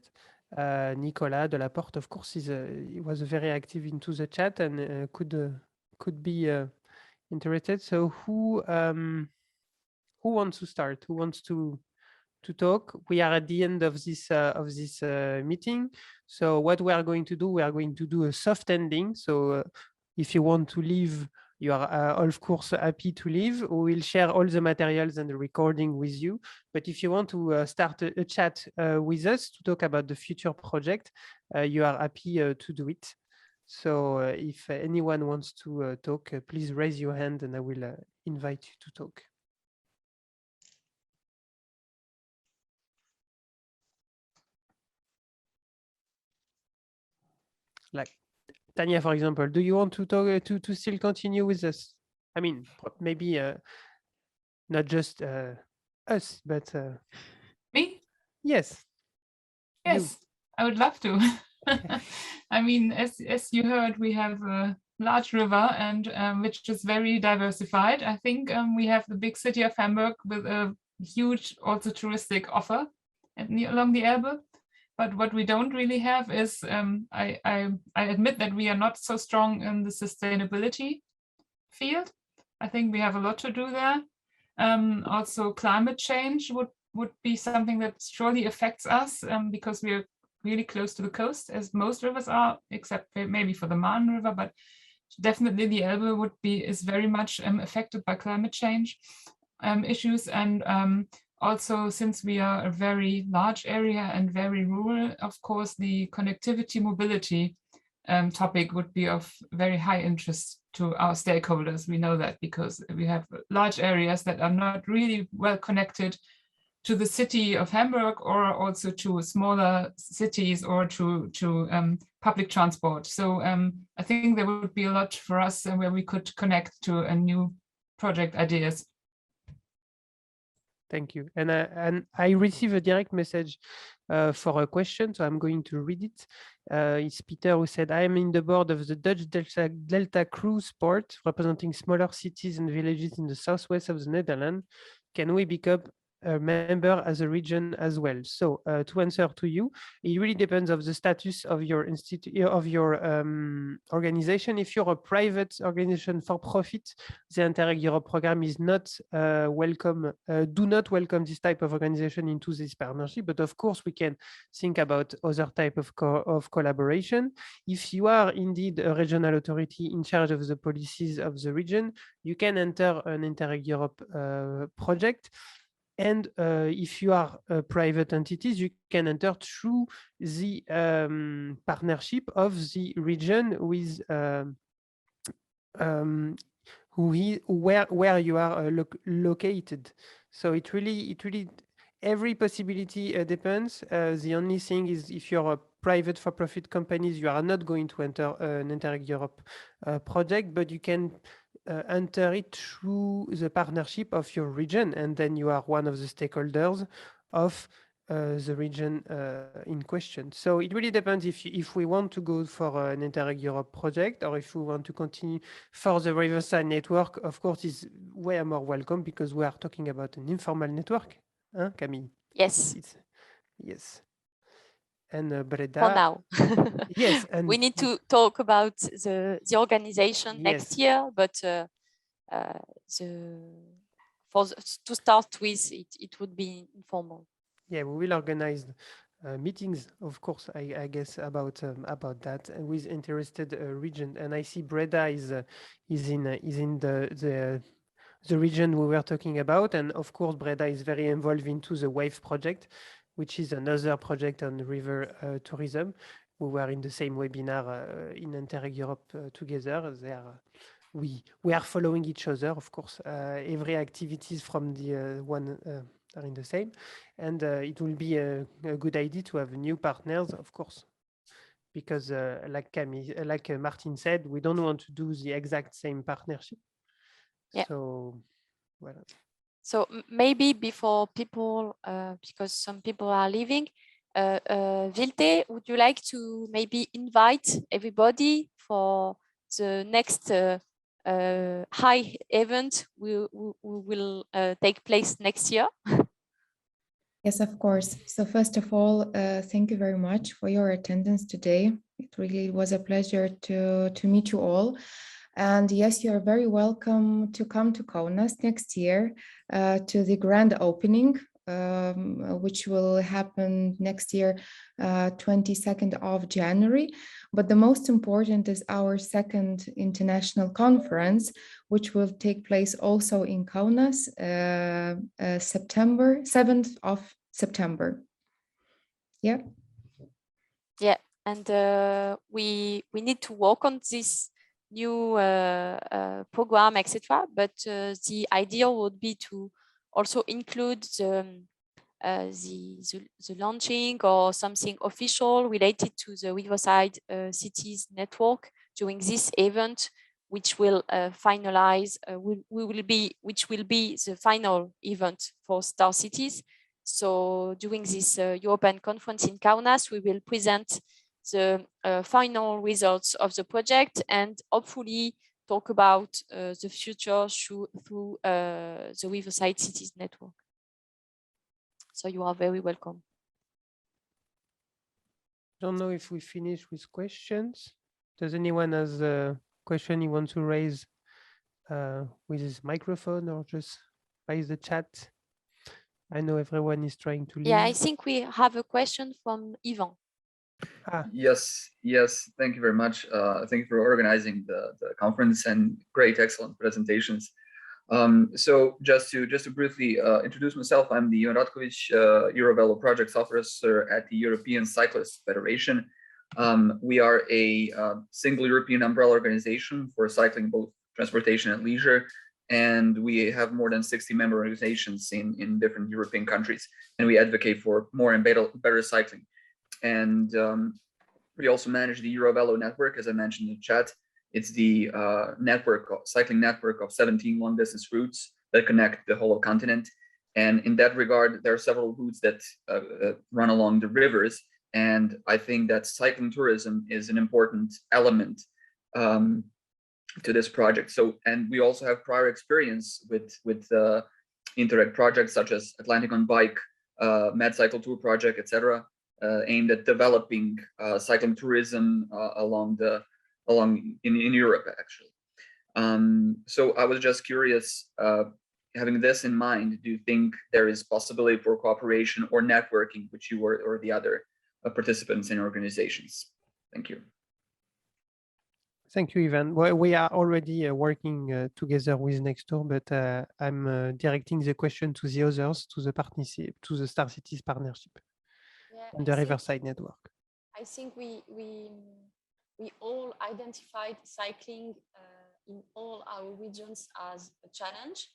S1: Nicolas Delaporte, of course, he was very active into the chat and could be interested. So who wants to start? Who wants to talk? We are at the end of this meeting. So what we are going to do, we are going to do a soft ending. So if you want to leave, you are of course happy to leave. We will share all the materials and the recording with you. But if you want to start a chat with us to talk about the future project, you are happy to do it. So if anyone wants to talk, please raise your hand and I will invite you to talk. Like Tanya, for example, do you want to talk to still continue with us? I mean, maybe not just us, but
S3: Me?
S1: yes.
S3: Yes, I would love to. I mean, as you heard, we have a large river and which is very diversified. I think we have the big city of Hamburg with a huge also touristic offer along the Elbe. But what we don't really have is, I admit that we are not so strong in the sustainability field. I think we have a lot to do there. Also, climate change would be something that surely affects us because we are really close to the coast, as most rivers are, except maybe for the Marne River, but definitely the Elbe is very much affected by climate change issues. And also, since we are a very large area and very rural, of course, the connectivity mobility topic would be of very high interest to our stakeholders. We know that because we have large areas that are not really well connected to the city of Hamburg, or also to smaller cities, or to public transport. So I think there would be a lot for us where we could connect to a new project ideas.
S1: Thank you. And I received a direct message for a question, so I'm going to read it. It's Peter who said, I am in the board of the Dutch Delta Cruise Port, representing smaller cities and villages in the southwest of the Netherlands. Can we become a member as a region as well? So to answer to you, it really depends of the status of your institute, of your organization. If you're a private organization for profit, the Interreg Europe program is not welcome, do not welcome this type of organization into this partnership. But of course, we can think about other type of collaboration. If you are indeed a regional authority in charge of the policies of the region, you can enter an Interreg Europe project. And if you are private entities, you can enter through the partnership of the region with where you are located. So it really every possibility depends. The only thing is, if you're a private for-profit companies, you are not going to enter an Interreg Europe project, but you can enter it through the partnership of your region, and then you are one of the stakeholders of the region in question. So it really depends if we want to go for an Interreg Europe project, or if we want to continue for the Riverside network. Of course, is way more welcome, because we are talking about an informal network, huh, Camille?
S2: Yes.
S1: Yes. And Breda.
S2: For now.
S1: Yes, and
S2: we need to talk about the organization next year, but to start with, it would be informal.
S1: Yeah, we will organize meetings, of course, I guess, about that with interested region. And I see Breda is in the region we were talking about, and of course Breda is very involved into the WAVE project, which is another project on river tourism. We were in the same webinar in Interreg Europe together. We are following each other, of course. Every activities from the one are in the same, and it will be a good idea to have new partners, of course, because like Martin said, we don't want to do the exact same partnership.
S2: Yeah.
S1: So, well.
S2: So maybe before people, because some people are leaving, Vilte, would you like to maybe invite everybody for the next high event we will take place next year?
S12: Yes, of course. So first of all, thank you very much for your attendance today. It really was a pleasure to meet you all. And yes, you're very welcome to come to Kaunas next year to the grand opening, which will happen next year, 22nd of January. But the most important is our second international conference, which will take place also in Kaunas, September 7th of September. Yeah.
S2: Yeah, and we need to work on this new program, etc. But the idea would be to also include the launching or something official related to the Riverside Cities network during this event, which will finalize. Which will be the final event for Star Cities. So during this European conference in Kaunas, we will present the final results of the project and hopefully talk about the future through the Riverside Cities network. So you are very welcome.
S1: Don't know if we finish with questions. Does anyone has a question he wants to raise with his microphone or just by the chat? I know everyone is trying to leave.
S2: Yeah, I think we have a question from Ivan.
S14: Yes, thank you very much. Thank you for organizing the conference and great, excellent presentations. So just to briefly introduce myself, I'm the Ivan Ratkovic, Eurovelo Projects Officer at the European Cyclists Federation. We are a single European umbrella organization for cycling, both transportation and leisure. And we have more than 60 member organizations in different European countries. And we advocate for more and better cycling. And we also manage the Eurovelo network, as I mentioned in the chat. It's the cycling network of 17 long distance routes that connect the whole continent. And in that regard, there are several routes that run along the rivers. And I think that cycling tourism is an important element to this project. So, and we also have prior experience with Interreg projects such as Atlantic on Bike, Cycle Tour project, etc., aimed at developing cycling tourism in Europe, actually. So I was just curious, having this in mind, do you think there is possibility for cooperation or networking with you or the other participants in organizations? Thank you.
S1: Thank you, Ivan. Well, we are already working together with NECSTouR, but I'm directing the question to the others, to the Star Cities partnership and the Riverside network.
S2: I think we all identified cycling in all our regions as a challenge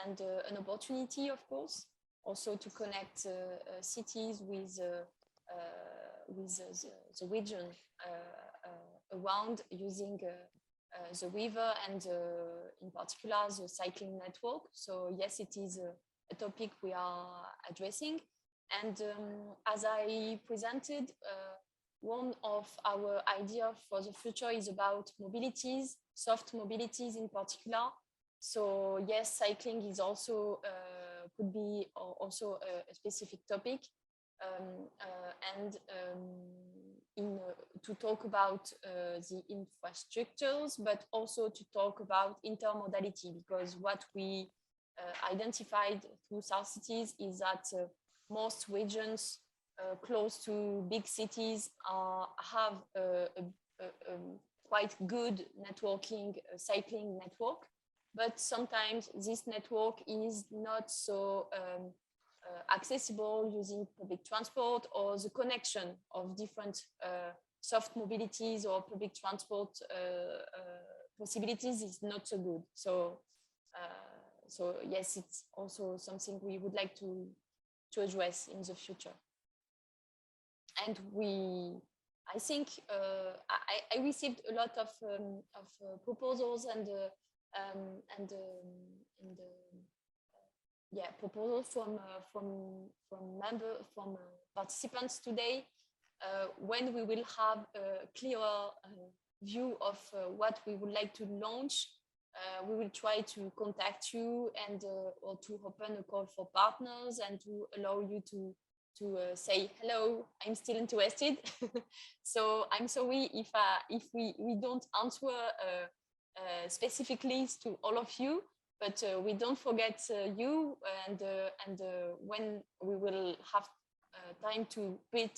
S2: and an opportunity, of course, also to connect cities with the region around using the river and in particular the cycling network. So yes, it is a topic we are addressing. And as I presented, one of our ideas for the future is about mobilities, soft mobilities in particular. So yes, cycling is also could be also a specific topic, to talk about the infrastructures, but also to talk about intermodality, because what we identified through Star Cities is that most regions close to big cities have a quite good networking cycling network, but sometimes this network is not so accessible using public transport, or the connection of different soft mobilities or public transport possibilities is not so good. So yes, it's also something we would like to address in the future. And I think I received a lot of proposals and proposals from participants today. When we will have a clearer view of what we would like to launch, we will try to contact you and or to open a call for partners and to allow you to say, hello, I'm still interested. So I'm sorry if we don't answer specifically to all of you, but we don't forget you, and when we will have time to build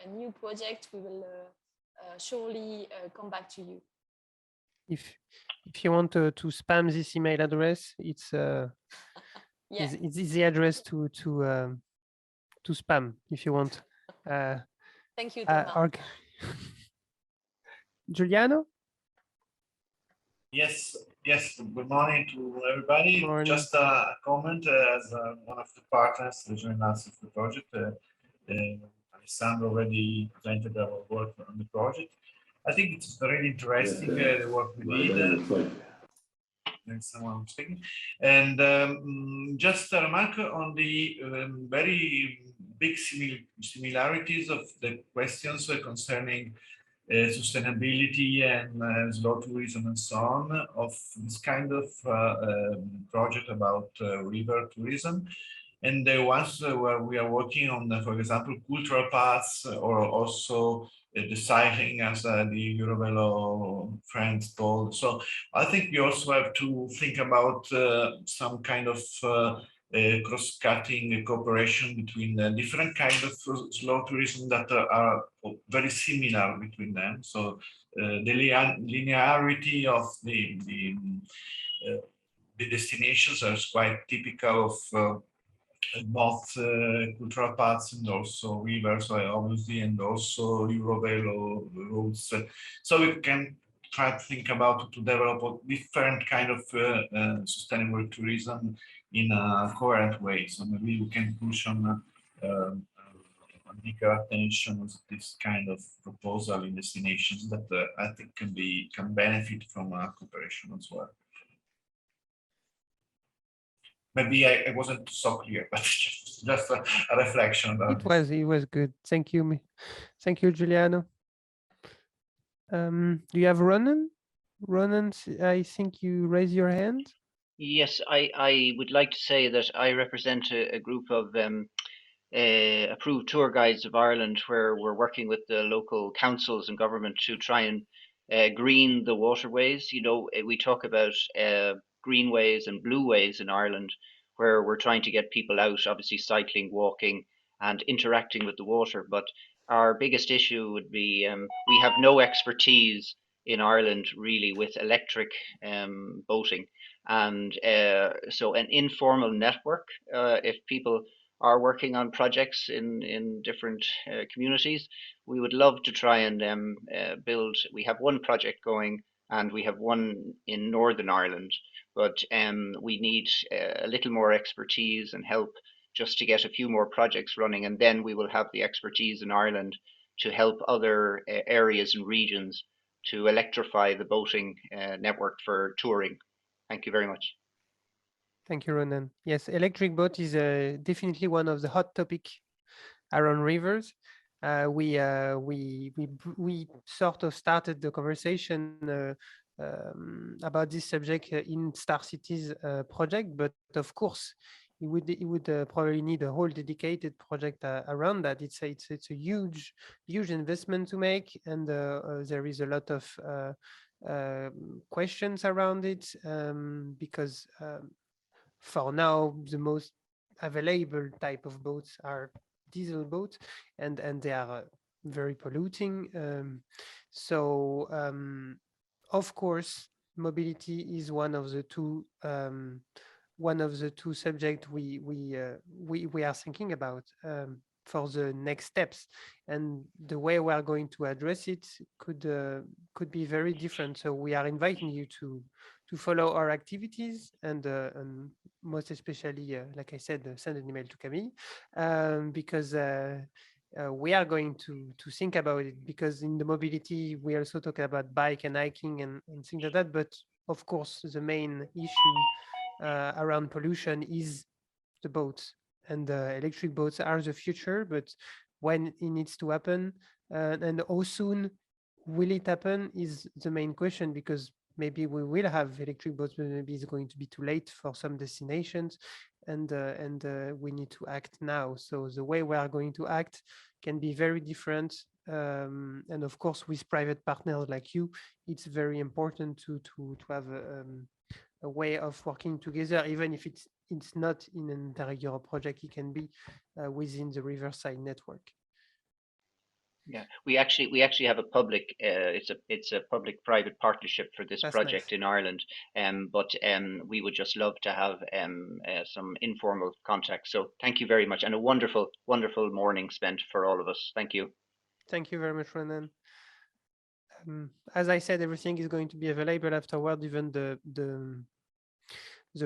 S2: a new project, we will surely come back to you.
S1: If you want to spam this email address, it's
S2: yeah.
S1: it's the address to spam if you want.
S2: Thank you, Thomas.
S1: Giuliano?
S15: Yes. Good morning to everybody.
S1: Morning.
S15: Just a comment as one of the partners to join us in the project. Alessandro already presented our work on the project. I think it's very interesting the work we did. There's someone speaking. And just a remark on the very big similarities of the questions concerning sustainability and slow tourism and so on of this kind of project about river tourism. And the ones where we are working on, for example, cultural paths, or also the cycling, as the Eurovelo friends told. So I think we also have to think about some kind of cross-cutting cooperation between different kinds of slow tourism that are very similar between them. So the linearity of the destinations is quite typical of both cultural paths and also rivers, obviously, and also Eurovelo routes. So we can try to think about to develop a different kind of sustainable tourism in a coherent way. So maybe we can push on bigger attention with this kind of proposal in destinations that I think can benefit from cooperation as well. Maybe I wasn't so clear, but just a reflection about
S1: it was good. Thank you, Giuliano. Do you have Ronan? Ronan, I think you raised your hand.
S16: Yes, I would like to say that I represent a group of approved tour guides of Ireland, where we're working with the local councils and government to try and green the waterways. You know, we talk about greenways and blueways in Ireland, where we're trying to get people out, obviously cycling, walking, and interacting with the water. But our biggest issue would be we have no expertise in Ireland really with electric boating, and so an informal network, if people are working on projects in different communities, we would love to try and build. We have one project going, and we have one in Northern Ireland, but we need a little more expertise and help just to get a few more projects running, and then we will have the expertise in Ireland to help other areas and regions to electrify the boating network for touring. Thank you very much.
S1: Thank you, Ronan. Yes, electric boat is definitely one of the hot topic around rivers. We sort of started the conversation about this subject in Star Cities project, but of course, it would probably need a whole dedicated project around that. It's a huge investment to make, and there is a lot of questions around it because for now the most available type of boats are diesel boats, and they are very polluting. Of course, mobility is one of the two one of the two subjects we are thinking about for the next steps, and the way we are going to address it could be very different. So we are inviting you to follow our activities, and most especially, like I said, send an email to Camille, because we are going to think about it, because in the mobility we also talk about bike and hiking and things like that, but of course the main issue around pollution is the boats, and electric boats are the future, but when it needs to happen and how soon will it happen is the main question, because maybe we will have electric boats, but maybe it's going to be too late for some destinations, and we need to act now. So the way we are going to act can be very different, and of course with private partners like you, it's very important to have a way of working together, even if it's not in an Interreg Europe project. It can be within the Riverside network.
S16: Yeah, we actually have a public it's a public-private partnership for this project in Ireland, but we would just love to have some informal contact. So thank you very much, and a wonderful morning spent for all of us. Thank you.
S1: Thank you very much, Renan. As I said, everything is going to be available afterward, even the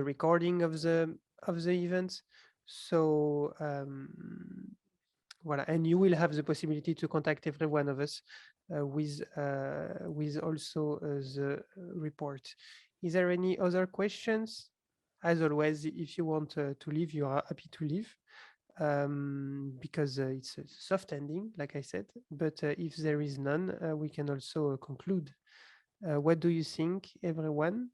S1: recording of the event. So voilà, and you will have the possibility to contact every one of us with also the report. Is there any other questions? As always, if you want to leave, you are happy to leave, because it's a soft ending, like I said. But if there is none, we can also conclude. What do you think, everyone?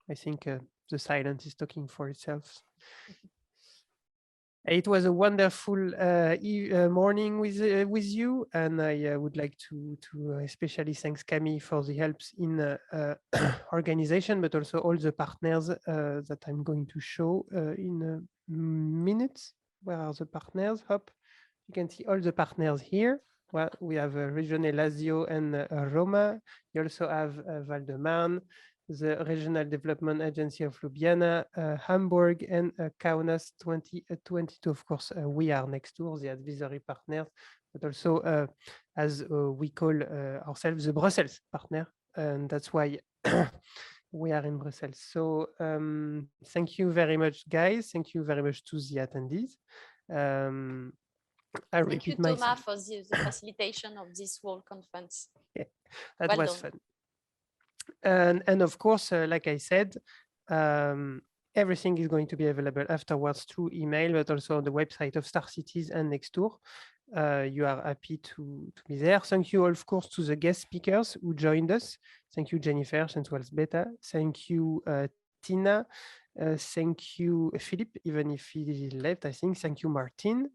S1: I think the silence is talking for itself. It was a wonderful morning with you, and I would like to especially thank Camille for the helps in organization, but also all the partners that I'm going to show in a minute. Where are the partners? Hop, you can see all the partners here. Well, we have Regione Lazio and Roma. You also have Val de Marne, the Regional Development Agency of Ljubljana, Hamburg, and Kaunas 2022. Of course, we are NECSTouR, the advisory partners, but also, as we call ourselves, the Brussels partner, and that's why we are in Brussels. So thank you very much, guys. Thank you very much to the attendees. I repeat
S2: Thank you,
S1: myself.
S2: Thomas, for the facilitation of this World Conference.
S1: Yeah, that was fun. And of course, like I said, everything is going to be available afterwards through email, but also on the website of Star Cities and NECSTouR. You are happy to be there. Thank you, of course, to the guest speakers who joined us. Thank you, Jennifer, Sensuals Beta. Thank you, Tina. Thank you, Philippe, even if he left, I think. Thank you, Martin,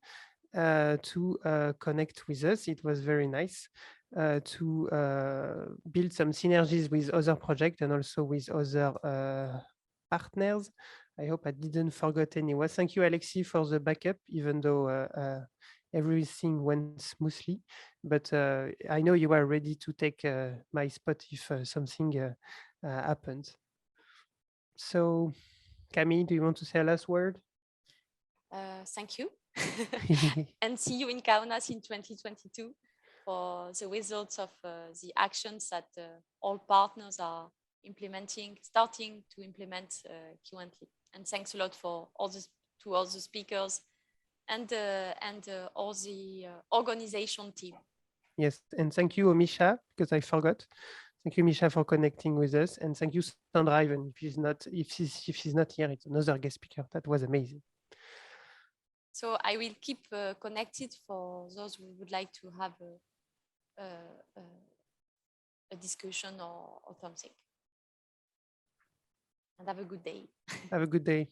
S1: to connect with us. It was very nice to build some synergies with other projects and also with other partners. I hope I didn't forget anyone. Thank you, Alexis, for the backup, even though everything went smoothly. But I know you are ready to take my spot if something happens. So, Camille, do you want to say a last word?
S2: Thank you. And see you in Kaunas in 2022 for the results of the actions that all partners are starting to implement currently. And thanks a lot for all the speakers and all the organization team.
S1: Yes, and thank you, Misha, because I forgot. Thank you, Misha, for connecting with us, and thank you, Sandra. Even if she's not here, it's another guest speaker. That was amazing.
S2: So I will keep connected for those who would like to have a discussion or something. And have a good day.
S1: Have a good day.